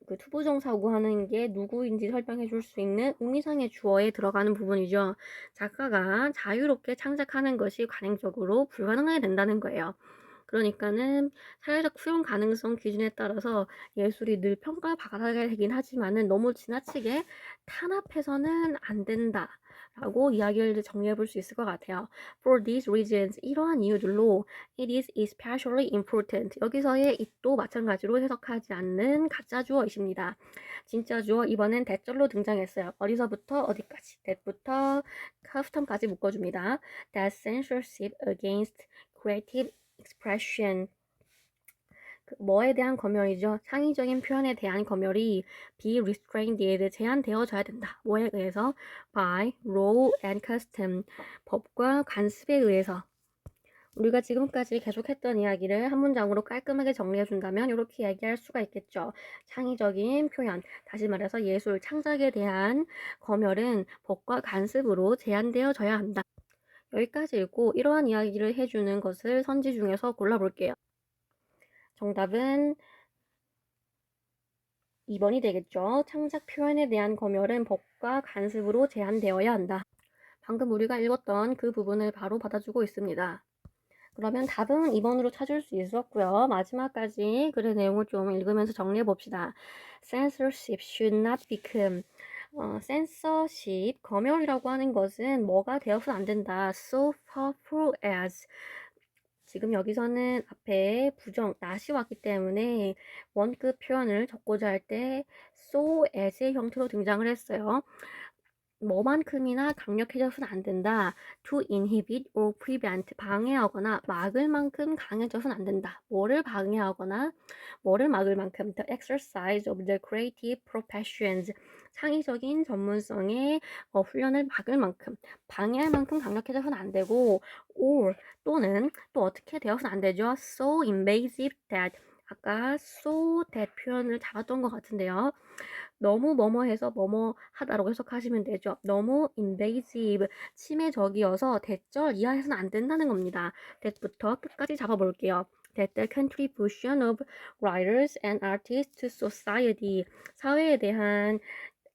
그 투부정사구 하는 게 누구인지 설명해 줄 수 있는 의미상의 주어에 들어가는 부분이죠. 작가가 자유롭게 창작하는 것이 관행적으로 불가능하게 된다는 거예요. 그러니까는 사회적 수용 가능성 기준에 따라서 예술이 늘 평가받아야 되긴 하지만은 너무 지나치게 탄압해서는 안 된다. 라고 이야기를 정리해 볼 수 있을 것 같아요. For these reasons, 이러한 이유들로 it is especially important. 여기서의 it도 마찬가지로 해석하지 않는 가짜 주어이십니다. 진짜 주어 이번엔 대절로 등장했어요. 어디서부터 어디까지. that부터 custome까지 묶어줍니다. That censorship against creative expression. 뭐에 대한 검열이죠? 창의적인 표현에 대한 검열이 be restrained, 제한되어져야 된다. 뭐에 의해서? by law and custom, 법과 관습에 의해서. 우리가 지금까지 계속했던 이야기를 한 문장으로 깔끔하게 정리해준다면 이렇게 얘기할 수가 있겠죠. 창의적인 표현, 다시 말해서 예술, 창작에 대한 검열은 법과 관습으로 제한되어져야 한다. 여기까지 읽고 이러한 이야기를 해주는 것을 선지 중에서 골라볼게요. 정답은 2번이 되겠죠. 창작 표현에 대한 검열은 법과 관습으로 제한되어야 한다. 방금 우리가 읽었던 그 부분을 바로 받아주고 있습니다. 그러면 답은 2번으로 찾을 수 있었고요. 마지막까지 글의 내용을 좀 읽으면서 정리해 봅시다. Censorship should not become censorship, 검열이라고 하는 것은 뭐가 되어서는 안 된다. So powerful as, 지금 여기서는 앞에 부정, not이 왔기 때문에 원급 표현을 적고자 할 때 so as의 형태로 등장을 했어요. 뭐만큼이나 강력해져서는 안 된다. To inhibit or prevent, 방해하거나 막을 만큼 강해져서는 안 된다. 뭐를 방해하거나 뭐를 막을 만큼 the exercise of the creative professions, 창의적인 전문성의 훈련을 막을 만큼, 방해할 만큼 강력해져서는 안 되고 or 또는 또 어떻게 되어서는 안 되죠. So invasive that, 아까 so that 표현을 잡았던 것 같은데요. 너무 뭐뭐해서 뭐뭐하다라고 해석하시면 되죠. 너무 invasive, 침해적이어서 대절 이하해서는 안 된다는 겁니다. that부터 끝까지 잡아볼게요. that the contribution of writers and artists to society, 사회에 대한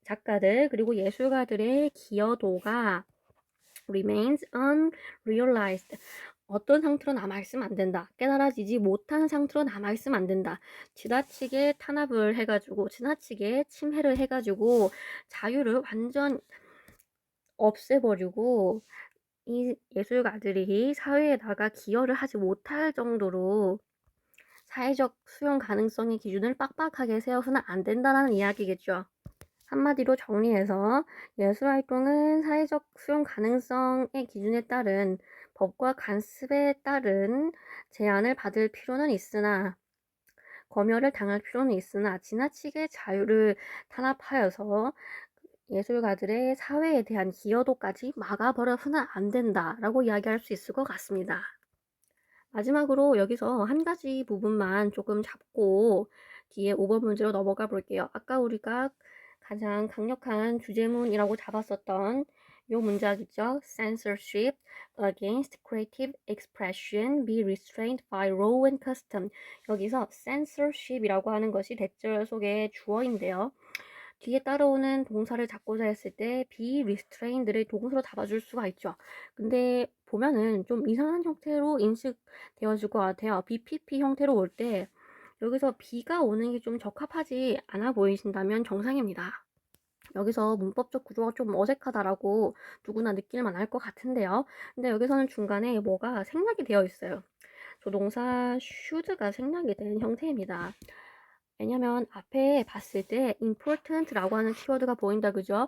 작가들 그리고 예술가들의 기여도가 remains unrealized, 어떤 상태로 남아있으면 안 된다. 깨달아지지 못한 상태로 남아있으면 안 된다. 지나치게 탄압을 해가지고 지나치게 침해를 해가지고 자유를 완전 없애버리고 이 예술가들이 사회에다가 기여를 하지 못할 정도로 사회적 수용 가능성의 기준을 빡빡하게 세워서는 안 된다는 이야기겠죠. 한마디로 정리해서 예술활동은 사회적 수용 가능성의 기준에 따른 법과 관습에 따른 제한을 받을 필요는 있으나 검열을 당할 필요는 있으나 지나치게 자유를 탄압하여서 예술가들의 사회에 대한 기여도까지 막아버려서는 안 된다라고 이야기할 수 있을 것 같습니다. 마지막으로 여기서 한 가지 부분만 조금 잡고 뒤에 5번 문제로 넘어가 볼게요. 아까 우리가 가장 강력한 주제문이라고 잡았었던 요 문장이죠. Censorship against creative expression be restrained by law and custom. 여기서 censorship이라고 하는 것이 대절 속의 주어인데요. 뒤에 따라오는 동사를 잡고자 했을 때 be restrained를 동사로 잡아줄 수가 있죠. 근데 보면은 좀 이상한 형태로 인식되어질 것 같아요. BPP 형태로 올 때 여기서 be가 오는 게 좀 적합하지 않아 보이신다면 정상입니다. 여기서 문법적 구조가 좀 어색하다라고 누구나 느낄만 할 것 같은데요. 근데 여기서는 중간에 뭐가 생략이 되어 있어요. 조동사 should가 생략이 된 형태입니다. 왜냐면 앞에 봤을 때 important라고 하는 키워드가 보인다, 그죠?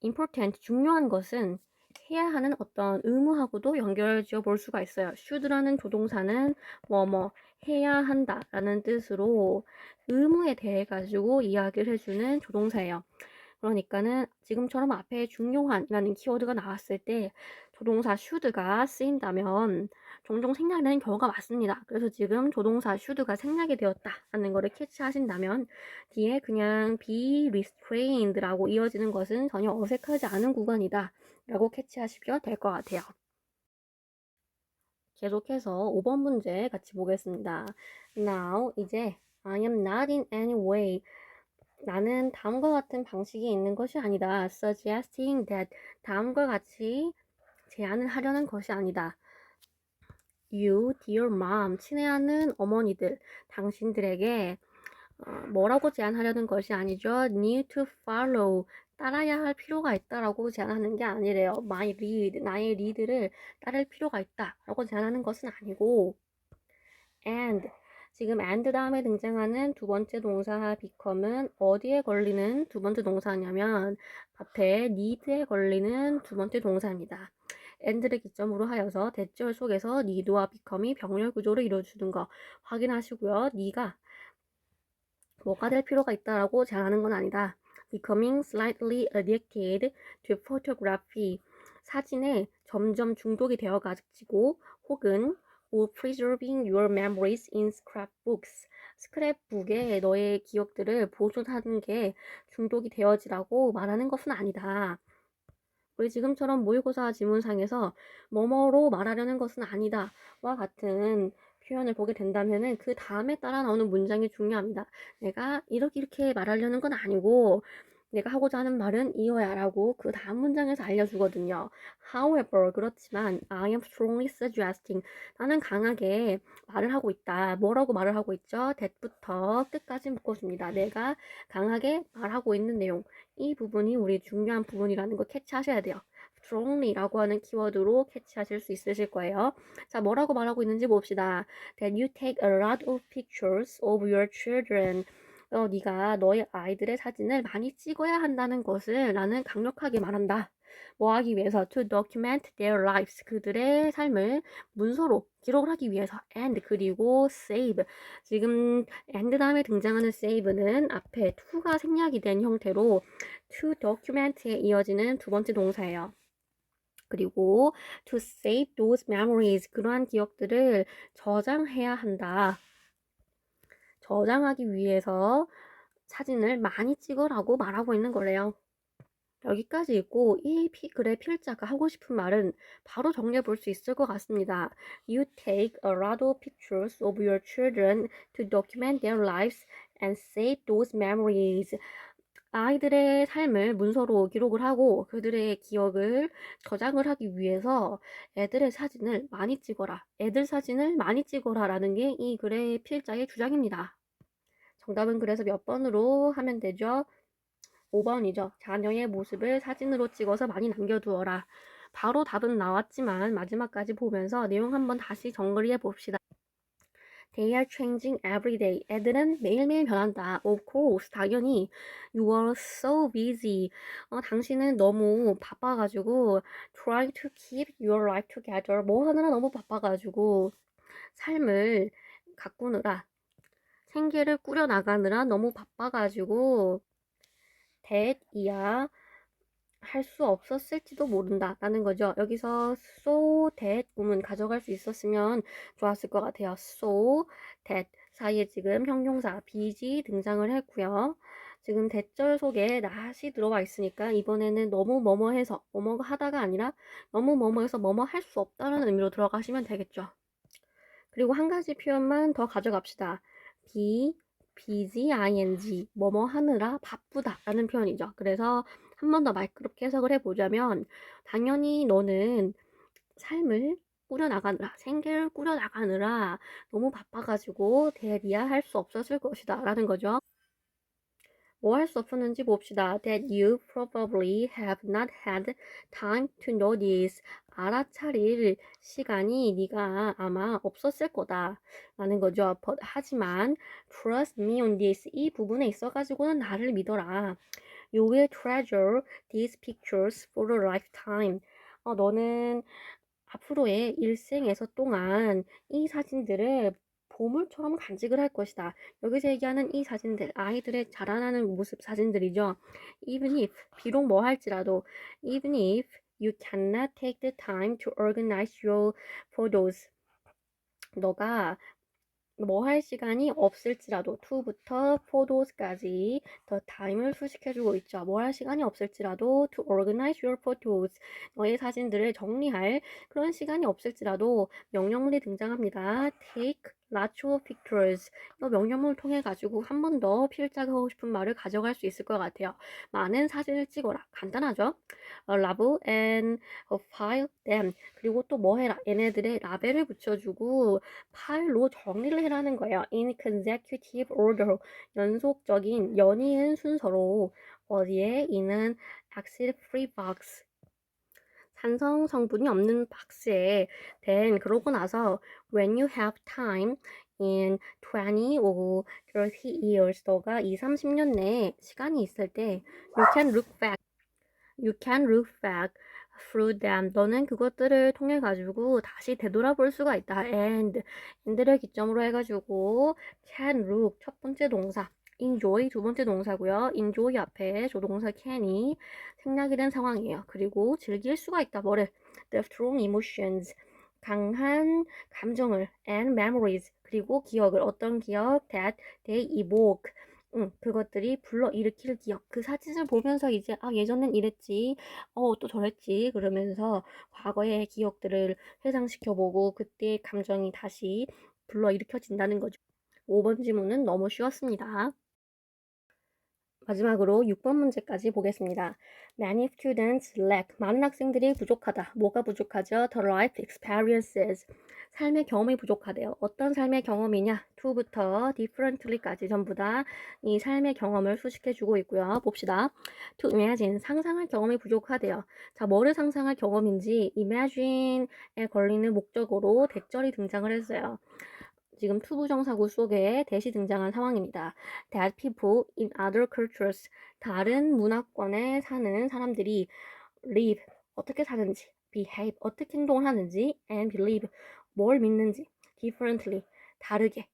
important, 중요한 것은 해야 하는 어떤 의무하고도 연결지어 볼 수가 있어요. should라는 조동사는 뭐뭐 해야 한다라는 뜻으로 의무에 대해 가지고 이야기를 해주는 조동사예요. 그러니까는 지금처럼 앞에 중요한이라는 키워드가 나왔을 때 조동사 should가 쓰인다면 종종 생략되는 경우가 많습니다. 그래서 지금 조동사 should가 생략이 되었다라는 거를 캐치하신다면 뒤에 그냥 be restrained라고 이어지는 것은 전혀 어색하지 않은 구간이다 라고 캐치하시면 될 것 같아요. 계속해서 5번 문제 같이 보겠습니다. Now, 이제 I am not in any way, 나는 다음과 같은 방식이 있는 것이 아니다. Suggesting that, 다음과 같이 제안을 하려는 것이 아니다. you, dear mom, 친애하는 어머니들, 당신들에게 뭐라고 제안하려는 것이 아니죠. need to follow, 따라야 할 필요가 있다라고 제안하는 게 아니래요. my lead, 나의 리드를 따를 필요가 있다라고 제안하는 것은 아니고 and, 지금 and 다음에 등장하는 두 번째 동사 become은 어디에 걸리는 두 번째 동사냐면 앞에 need에 걸리는 두 번째 동사입니다. and를 기점으로 하여서 대절 속에서 need와 become이 병렬 구조를 이루어주는 거 확인하시고요. 네가 뭐가 될 필요가 있다라고 제안하는 건 아니다. becoming slightly addicted to photography, 사진에 점점 중독이 되어가지고 혹은 or preserving your memories in scrapbooks, 스크랩북에 너의 기억들을 보존하는 게 중독이 되어지라고 말하는 것은 아니다. 우리 지금처럼 모의고사 지문상에서 뭐뭐로 말하려는 것은 아니다 와 같은 표현을 보게 된다면은 그 다음에 따라 나오는 문장이 중요합니다. 내가 이렇게 말하려는 건 아니고 내가 하고자 하는 말은 이거야 라고 그 다음 문장에서 알려주거든요. However, 그렇지만 I am strongly suggesting, 나는 강하게 말을 하고 있다. 뭐라고 말을 하고 있죠? that부터 끝까지 묶어줍니다. 내가 강하게 말하고 있는 내용, 이 부분이 우리 중요한 부분이라는 거 캐치하셔야 돼요. strongly라고 하는 키워드로 캐치하실 수 있으실 거예요. 자, 뭐라고 말하고 있는지 봅시다. That you take a lot of pictures of your children. 네가 너의 아이들의 사진을 많이 찍어야 한다는 것을 나는 강력하게 말한다. 뭐 하기 위해서? To document their lives. 그들의 삶을 문서로 기록을 하기 위해서. And 그리고 save. 지금 and 다음에 등장하는 save는 앞에 to가 생략이 된 형태로 to document에 이어지는 두 번째 동사예요. 그리고 to save those memories, 그러한 기억들을 저장해야 한다. 저장하기 위해서 사진을 많이 찍으라고 말하고 있는 거래요. 여기까지 있고 이 글의 필자가 하고 싶은 말은 바로 정리해 볼 수 있을 것 같습니다. You take a lot of pictures of your children to document their lives and save those memories. 아이들의 삶을 문서로 기록을 하고 그들의 기억을 저장을 하기 위해서 애들의 사진을 많이 찍어라. 애들 사진을 많이 찍어라 라는 게 이 글의 필자의 주장입니다. 정답은 그래서 몇 번으로 하면 되죠? 5번이죠. 자녀의 모습을 사진으로 찍어서 많이 남겨두어라. 바로 답은 나왔지만 마지막까지 보면서 내용 한번 다시 정리해 봅시다. They are changing every day. 애들은 매일매일 변한다. Of course, 당연히. You are so busy. 당신은 너무 바빠가지고 trying to keep your life together. 뭐 하느라 너무 바빠가지고 삶을 가꾸느라, 생계를 꾸려나가느라 너무 바빠가지고 that이야 할 수 없었을지도 모른다 라는 거죠. 여기서 so that 부분 가져갈 수 있었으면 좋았을 것 같아요. so that 사이에 지금 형용사 busy 등장을 했고요. 지금 대절 속에 not이 들어와 있으니까 이번에는 너무 뭐뭐 해서 뭐뭐 하다가 아니라 너무 뭐뭐 해서 뭐뭐 할 수 없다는 의미로 들어가시면 되겠죠. 그리고 한 가지 표현만 더 가져갑시다. be busy ing 뭐뭐 하느라 바쁘다 라는 표현이죠. 그래서 한 번 더 말그럽게 해석을 해보자면 당연히 너는 삶을 꾸려나가느라, 생계를 꾸려나가느라 너무 바빠가지고 대리야 할 수 없었을 것이다 라는 거죠. 뭐 할 수 없었는지 봅시다. That you probably have not had time to notice. 알아차릴 시간이 네가 아마 없었을 거다 라는 거죠. But, 하지만 trust me on this. 이 부분에 있어가지고는 나를 믿어라. You will treasure these pictures for a lifetime. 너는 앞으로의 일생에서 동안 이 사진들을 보물처럼 간직을 할 것이다. 여기서 얘기하는 이 사진들, 아이들의 자라나는 모습 사진들이죠. Even if, 비록 뭐 할지라도, even if you cannot take the time to organize your photos. 너가 뭐 할 시간이 없을지라도 to부터 photos까지 더 time을 수식해주고 있죠. 뭐 할 시간이 없을지라도 to organize your photos. 너의 사진들을 정리할 그런 시간이 없을지라도 명령문이 등장합니다. take lots of pictures. 이거 명령문을 통해 가지고 한 번 더 필자하고 싶은 말을 가져갈 수 있을 것 같아요. 많은 사진을 찍어라. 간단하죠? love and file them. 그리고 또 뭐 해라. 얘네들의 라벨을 붙여주고 파일로 정리를 해라는 거예요. in consecutive order. 연속적인 연이은 순서로 어디에 있는 acid free box. 산성 성분이 없는 박스에 then 그러고 나서 when you have time in 20 or 30 years 너가 2, 30년 내에 시간이 있을 때 you can look back through them 너는 그것들을 통해 가지고 다시 되돌아볼 수가 있다 and를 기점으로 해가지고 can look 첫 번째 동사 enjoy 두 번째 동사고요. enjoy 앞에 조동사 can이 생략이 된 상황이에요. 그리고 즐길 수가 있다. 뭐를? the strong emotions 강한 감정을 and memories 그리고 기억을 어떤 기억 that they evoke 그것들이 불러일으킬 기억. 그 사진을 보면서 이제 아 예전엔 이랬지. 또 저랬지. 그러면서 과거의 기억들을 회상시켜보고 그때의 감정이 다시 불러일으켜진다는 거죠. 5번 지문은 너무 쉬웠습니다. 마지막으로 6번 문제까지 보겠습니다. Many students lack. 많은 학생들이 부족하다. 뭐가 부족하죠? The life experiences. 삶의 경험이 부족하대요. 어떤 삶의 경험이냐? to부터 differently까지 전부 다 이 삶의 경험을 수식해주고 있고요. 봅시다. to imagine. 상상할 경험이 부족하대요. 자, 뭐를 상상할 경험인지 imagine에 걸리는 목적어로 대절이 등장을 했어요. 지금 투부정사구 속에 대시 등장한 상황입니다. That people in other cultures, 다른 문화권에 사는 사람들이 live, 어떻게 사는지, behave, 어떻게 행동을 하는지, and believe, 뭘 믿는지, differently, 다르게.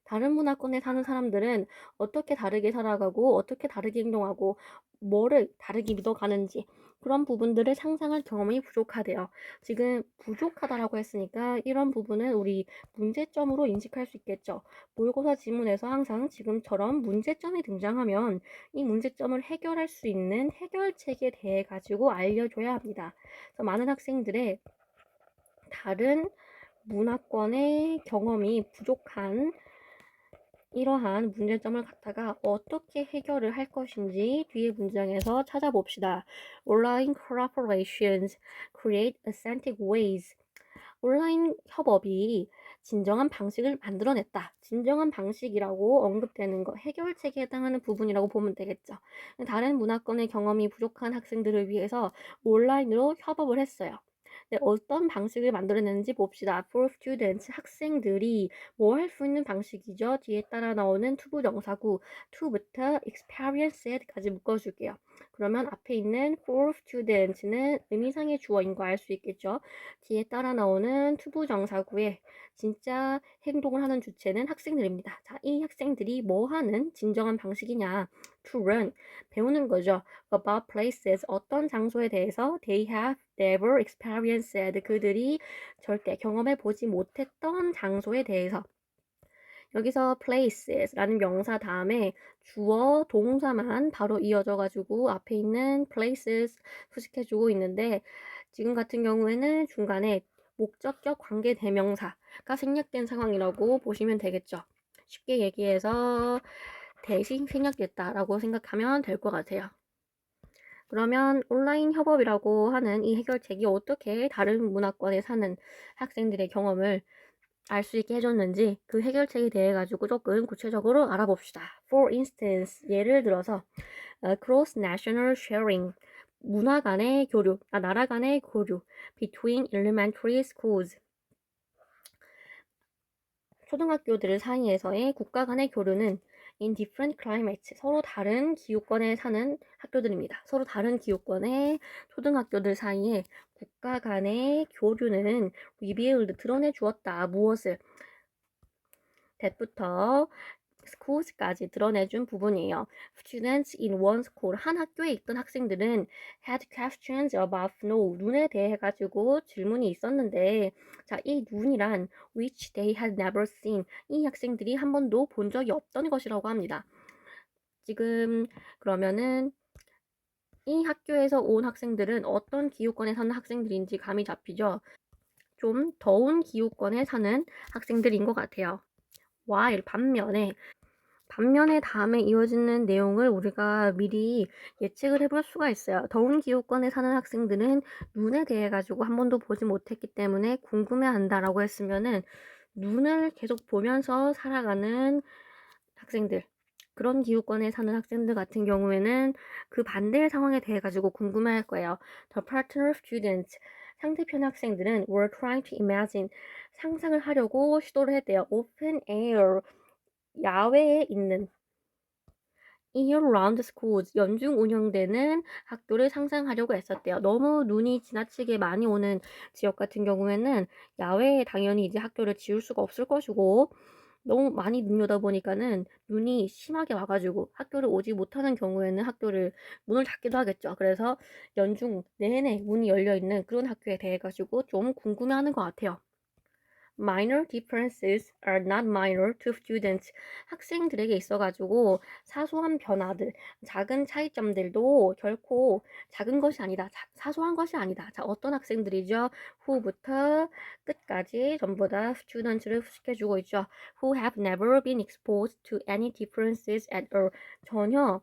다른 문화권에 사는 사람들은 어떻게 다르게 살아가고 어떻게 다르게 행동하고 뭐를 다르게 믿어가는지 그런 부분들을 상상할 경험이 부족하대요. 지금 부족하다라고 했으니까 이런 부분은 우리 문제점으로 인식할 수 있겠죠. 모의고사 지문에서 항상 지금처럼 문제점이 등장하면 이 문제점을 해결할 수 있는 해결책에 대해 가지고 알려줘야 합니다. 그래서 많은 학생들의 다른 문화권의 경험이 부족한 이러한 문제점을 갖다가 어떻게 해결을 할 것인지 뒤에 문장에서 찾아봅시다. Online collaborations create authentic ways. 온라인 협업이 진정한 방식을 만들어냈다. 진정한 방식이라고 언급되는 거 해결책에 해당하는 부분이라고 보면 되겠죠. 다른 문화권의 경험이 부족한 학생들을 위해서 온라인으로 협업을 했어요. 네, 어떤 방식을 만들어내는지 봅시다. For students, 학생들이 뭐 할 수 있는 방식이죠? 뒤에 따라 나오는 투부정사구 to부터 experience까지 묶어줄게요. 그러면 앞에 있는 for students는 의미상의 주어인 거 알 수 있겠죠? 뒤에 따라 나오는 투부정사구에 진짜 행동을 하는 주체는 학생들입니다. 자, 이 학생들이 뭐 하는 진정한 방식이냐? To learn, 배우는 거죠. About places, 어떤 장소에 대해서 they have never experienced, 그들이 절대 경험해 보지 못했던 장소에 대해서. 여기서 places라는 명사 다음에 주어 동사만 바로 이어져 가지고 앞에 있는 places 수식해주고 있는데 지금 같은 경우에는 중간에 목적격 관계 대명사가 생략된 상황이라고 보시면 되겠죠. 쉽게 얘기해서 대신 생략됐다라고 생각하면 될 것 같아요. 그러면 온라인 협업이라고 하는 이 해결책이 어떻게 다른 문화권에 사는 학생들의 경험을 알 수 있게 해줬는지 그 해결책에 대해 가지고 조금 구체적으로 알아봅시다. For instance, 예를 들어서 cross national sharing, 문화 간의 교류, 나라 간의 교류, between elementary schools, 초등학교들 사이에서의 국가 간의 교류는 in different climates, 서로 다른 기후권에 사는 학교들입니다. 서로 다른 기후권의 초등학교들 사이에 국가 간의 교류는 revealed, 드러내 주었다. 무엇을? that부터 schools,까지 드러내준 부분이에요. Students in one school, 한 학교에 있던 학생들은 had questions about snow, 눈에 대해 가지고 질문이 있었는데 자, 이 눈이란 which they had never seen, 이 학생들이 한 번도 본 적이 없던 것이라고 합니다. 지금 그러면은 이 학교에서 온 학생들은 어떤 기후권에 사는 학생들인지 감이 잡히죠? 좀 더운 기후권에 사는 학생들인 것 같아요. while 반면에 다음에 이어지는 내용을 우리가 미리 예측을 해볼 수가 있어요. 더운 기후권에 사는 학생들은 눈에 대해 가지고 한 번도 보지 못했기 때문에 궁금해한다라고 했으면은 눈을 계속 보면서 살아가는 학생들, 그런 기후권에 사는 학생들 같은 경우에는 그 반대의 상황에 대해 가지고 궁금해할 거예요. The partner students, 상대편 학생들은 were trying to imagine, 상상을 하려고 시도를 했대요. open air, 야외에 있는 year-round schools, 연중 운영되는 학교를 상상하려고 했었대요. 너무 눈이 지나치게 많이 오는 지역 같은 경우에는 야외에 당연히 이제 학교를 지을 수가 없을 것이고, 너무 많이 눈이 오다 보니까는 눈이 심하게 와가지고 학교를 오지 못하는 경우에는 학교를 문을 닫기도 하겠죠. 그래서 연중 내내 문이 열려 있는 그런 학교에 대해 가지고 좀 궁금해하는 것 같아요. Minor differences are not minor to students. 학생들에게 있어가지고 사소한 변화들, 작은 차이점들도 결코 작은 것이 아니다. 사소한 것이 아니다. 자, 어떤 학생들이죠? who부터 끝까지 전부 다 students를 시켜주고 있죠. who have never been exposed to any differences at all. 전혀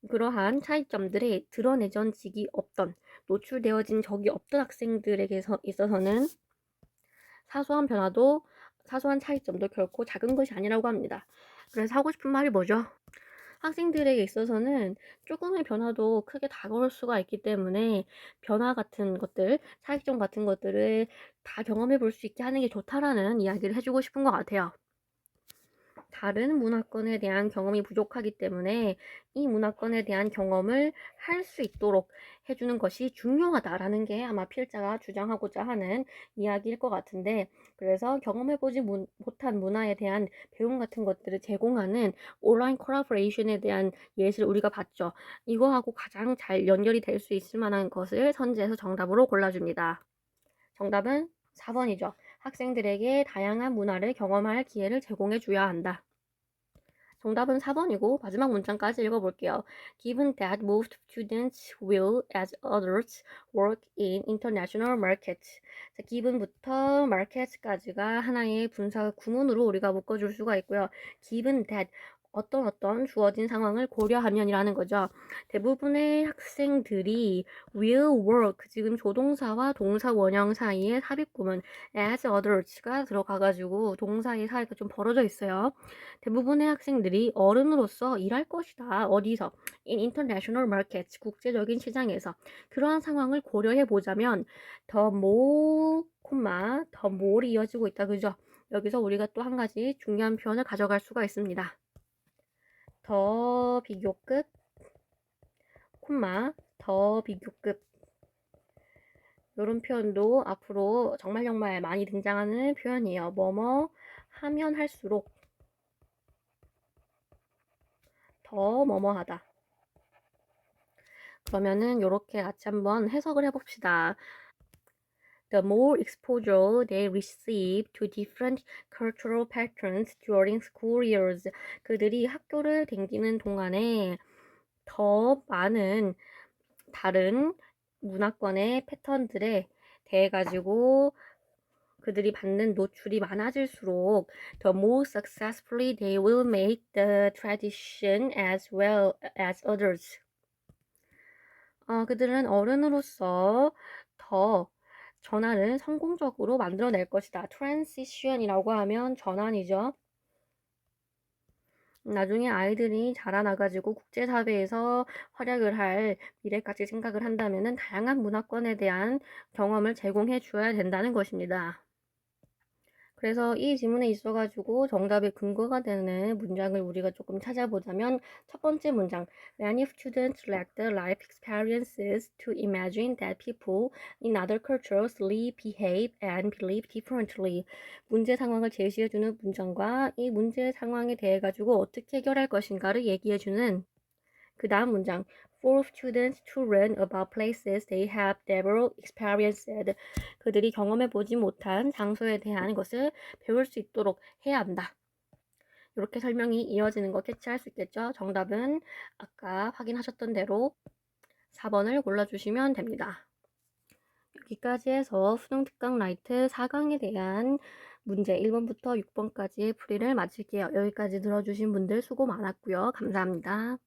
그러한 차이점들이 드러내져지기 없던, 노출되어진 적이 없던 학생들에게 있어서는 사소한 변화도, 사소한 차이점도 결코 작은 것이 아니라고 합니다. 그래서 하고 싶은 말이 뭐죠? 학생들에게 있어서는 조금의 변화도 크게 다가올 수가 있기 때문에 변화 같은 것들, 차이점 같은 것들을 다 경험해 볼 수 있게 하는 게 좋다라는 이야기를 해주고 싶은 것 같아요. 다른 문화권에 대한 경험이 부족하기 때문에 이 문화권에 대한 경험을 할 수 있도록 해주는 것이 중요하다라는 게 아마 필자가 주장하고자 하는 이야기일 것 같은데, 그래서 경험해보지 못한 문화에 대한 배움 같은 것들을 제공하는 온라인 콜라보레이션에 대한 예시를 우리가 봤죠. 이거하고 가장 잘 연결이 될 수 있을 만한 것을 선지해서 정답으로 골라줍니다. 정답은 4번이죠. 학생들에게 다양한 문화를 경험할 기회를 제공해 줘야 한다. 정답은 4번이고 마지막 문장까지 읽어볼게요. Given that most students will, as adults, work in international markets. 자, given부터 markets까지가 하나의 분사 구문으로 우리가 묶어줄 수가 있고요. Given that, 어떤 주어진 상황을 고려하면이라는 거죠. 대부분의 학생들이 will work, 지금 조동사와 동사 원형 사이에 삽입구문 as adults가 들어가가지고 동사의 사이가 좀 벌어져 있어요. 대부분의 학생들이 어른으로서 일할 것이다. 어디서? In international markets, 국제적인 시장에서. 그러한 상황을 고려해 보자면 더 more, 더 more이 이어지고 있다. 그죠? 여기서 우리가 또 한 가지 중요한 표현을 가져갈 수가 있습니다. 더 비교급, 더 비교급. 이런 표현도 앞으로 정말 많이 등장하는 표현이에요. 뭐뭐 하면 할수록 더 뭐뭐하다. 그러면은 이렇게 같이 한번 해석을 해봅시다. The more exposure they receive to different cultural patterns during school years. 그들이 학교를 다니는 동안에 더 많은 다른 문화권의 패턴들에 대해 가지고 그들이 받는 노출이 많아질수록 the more successfully they will make the tradition as well as others. 그들은 어른으로서 더 전환을 성공적으로 만들어낼 것이다. transition이라고 하면 전환이죠. 나중에 아이들이 자라나가지고 국제사회에서 활약을 할 미래까지 생각을 한다면은 다양한 문화권에 대한 경험을 제공해 줘야 된다는 것입니다. 그래서 이 지문에 있어가지고 정답의 근거가 되는 문장을 우리가 조금 찾아보자면 첫 번째 문장 Many students lack the life experiences to imagine that people in other cultures live, behave, and believe differently. 문제 상황을 제시해주는 문장과 이 문제 상황에 대해 가지고 어떻게 해결할 것인가를 얘기해주는 그 다음 문장 For students to learn about places they have never experienced. 그들이 경험해보지 못한 장소에 대한 것을 배울 수 있도록 해야 한다. 이렇게 설명이 이어지는 거 캐치할 수 있겠죠? 정답은 아까 확인하셨던 대로 4번을 골라주시면 됩니다. 여기까지 해서 수능 특강 라이트 4강에 대한 문제 1번부터 6번까지의 풀이를 마칠게요. 여기까지 들어주신 분들 수고 많았고요. 감사합니다.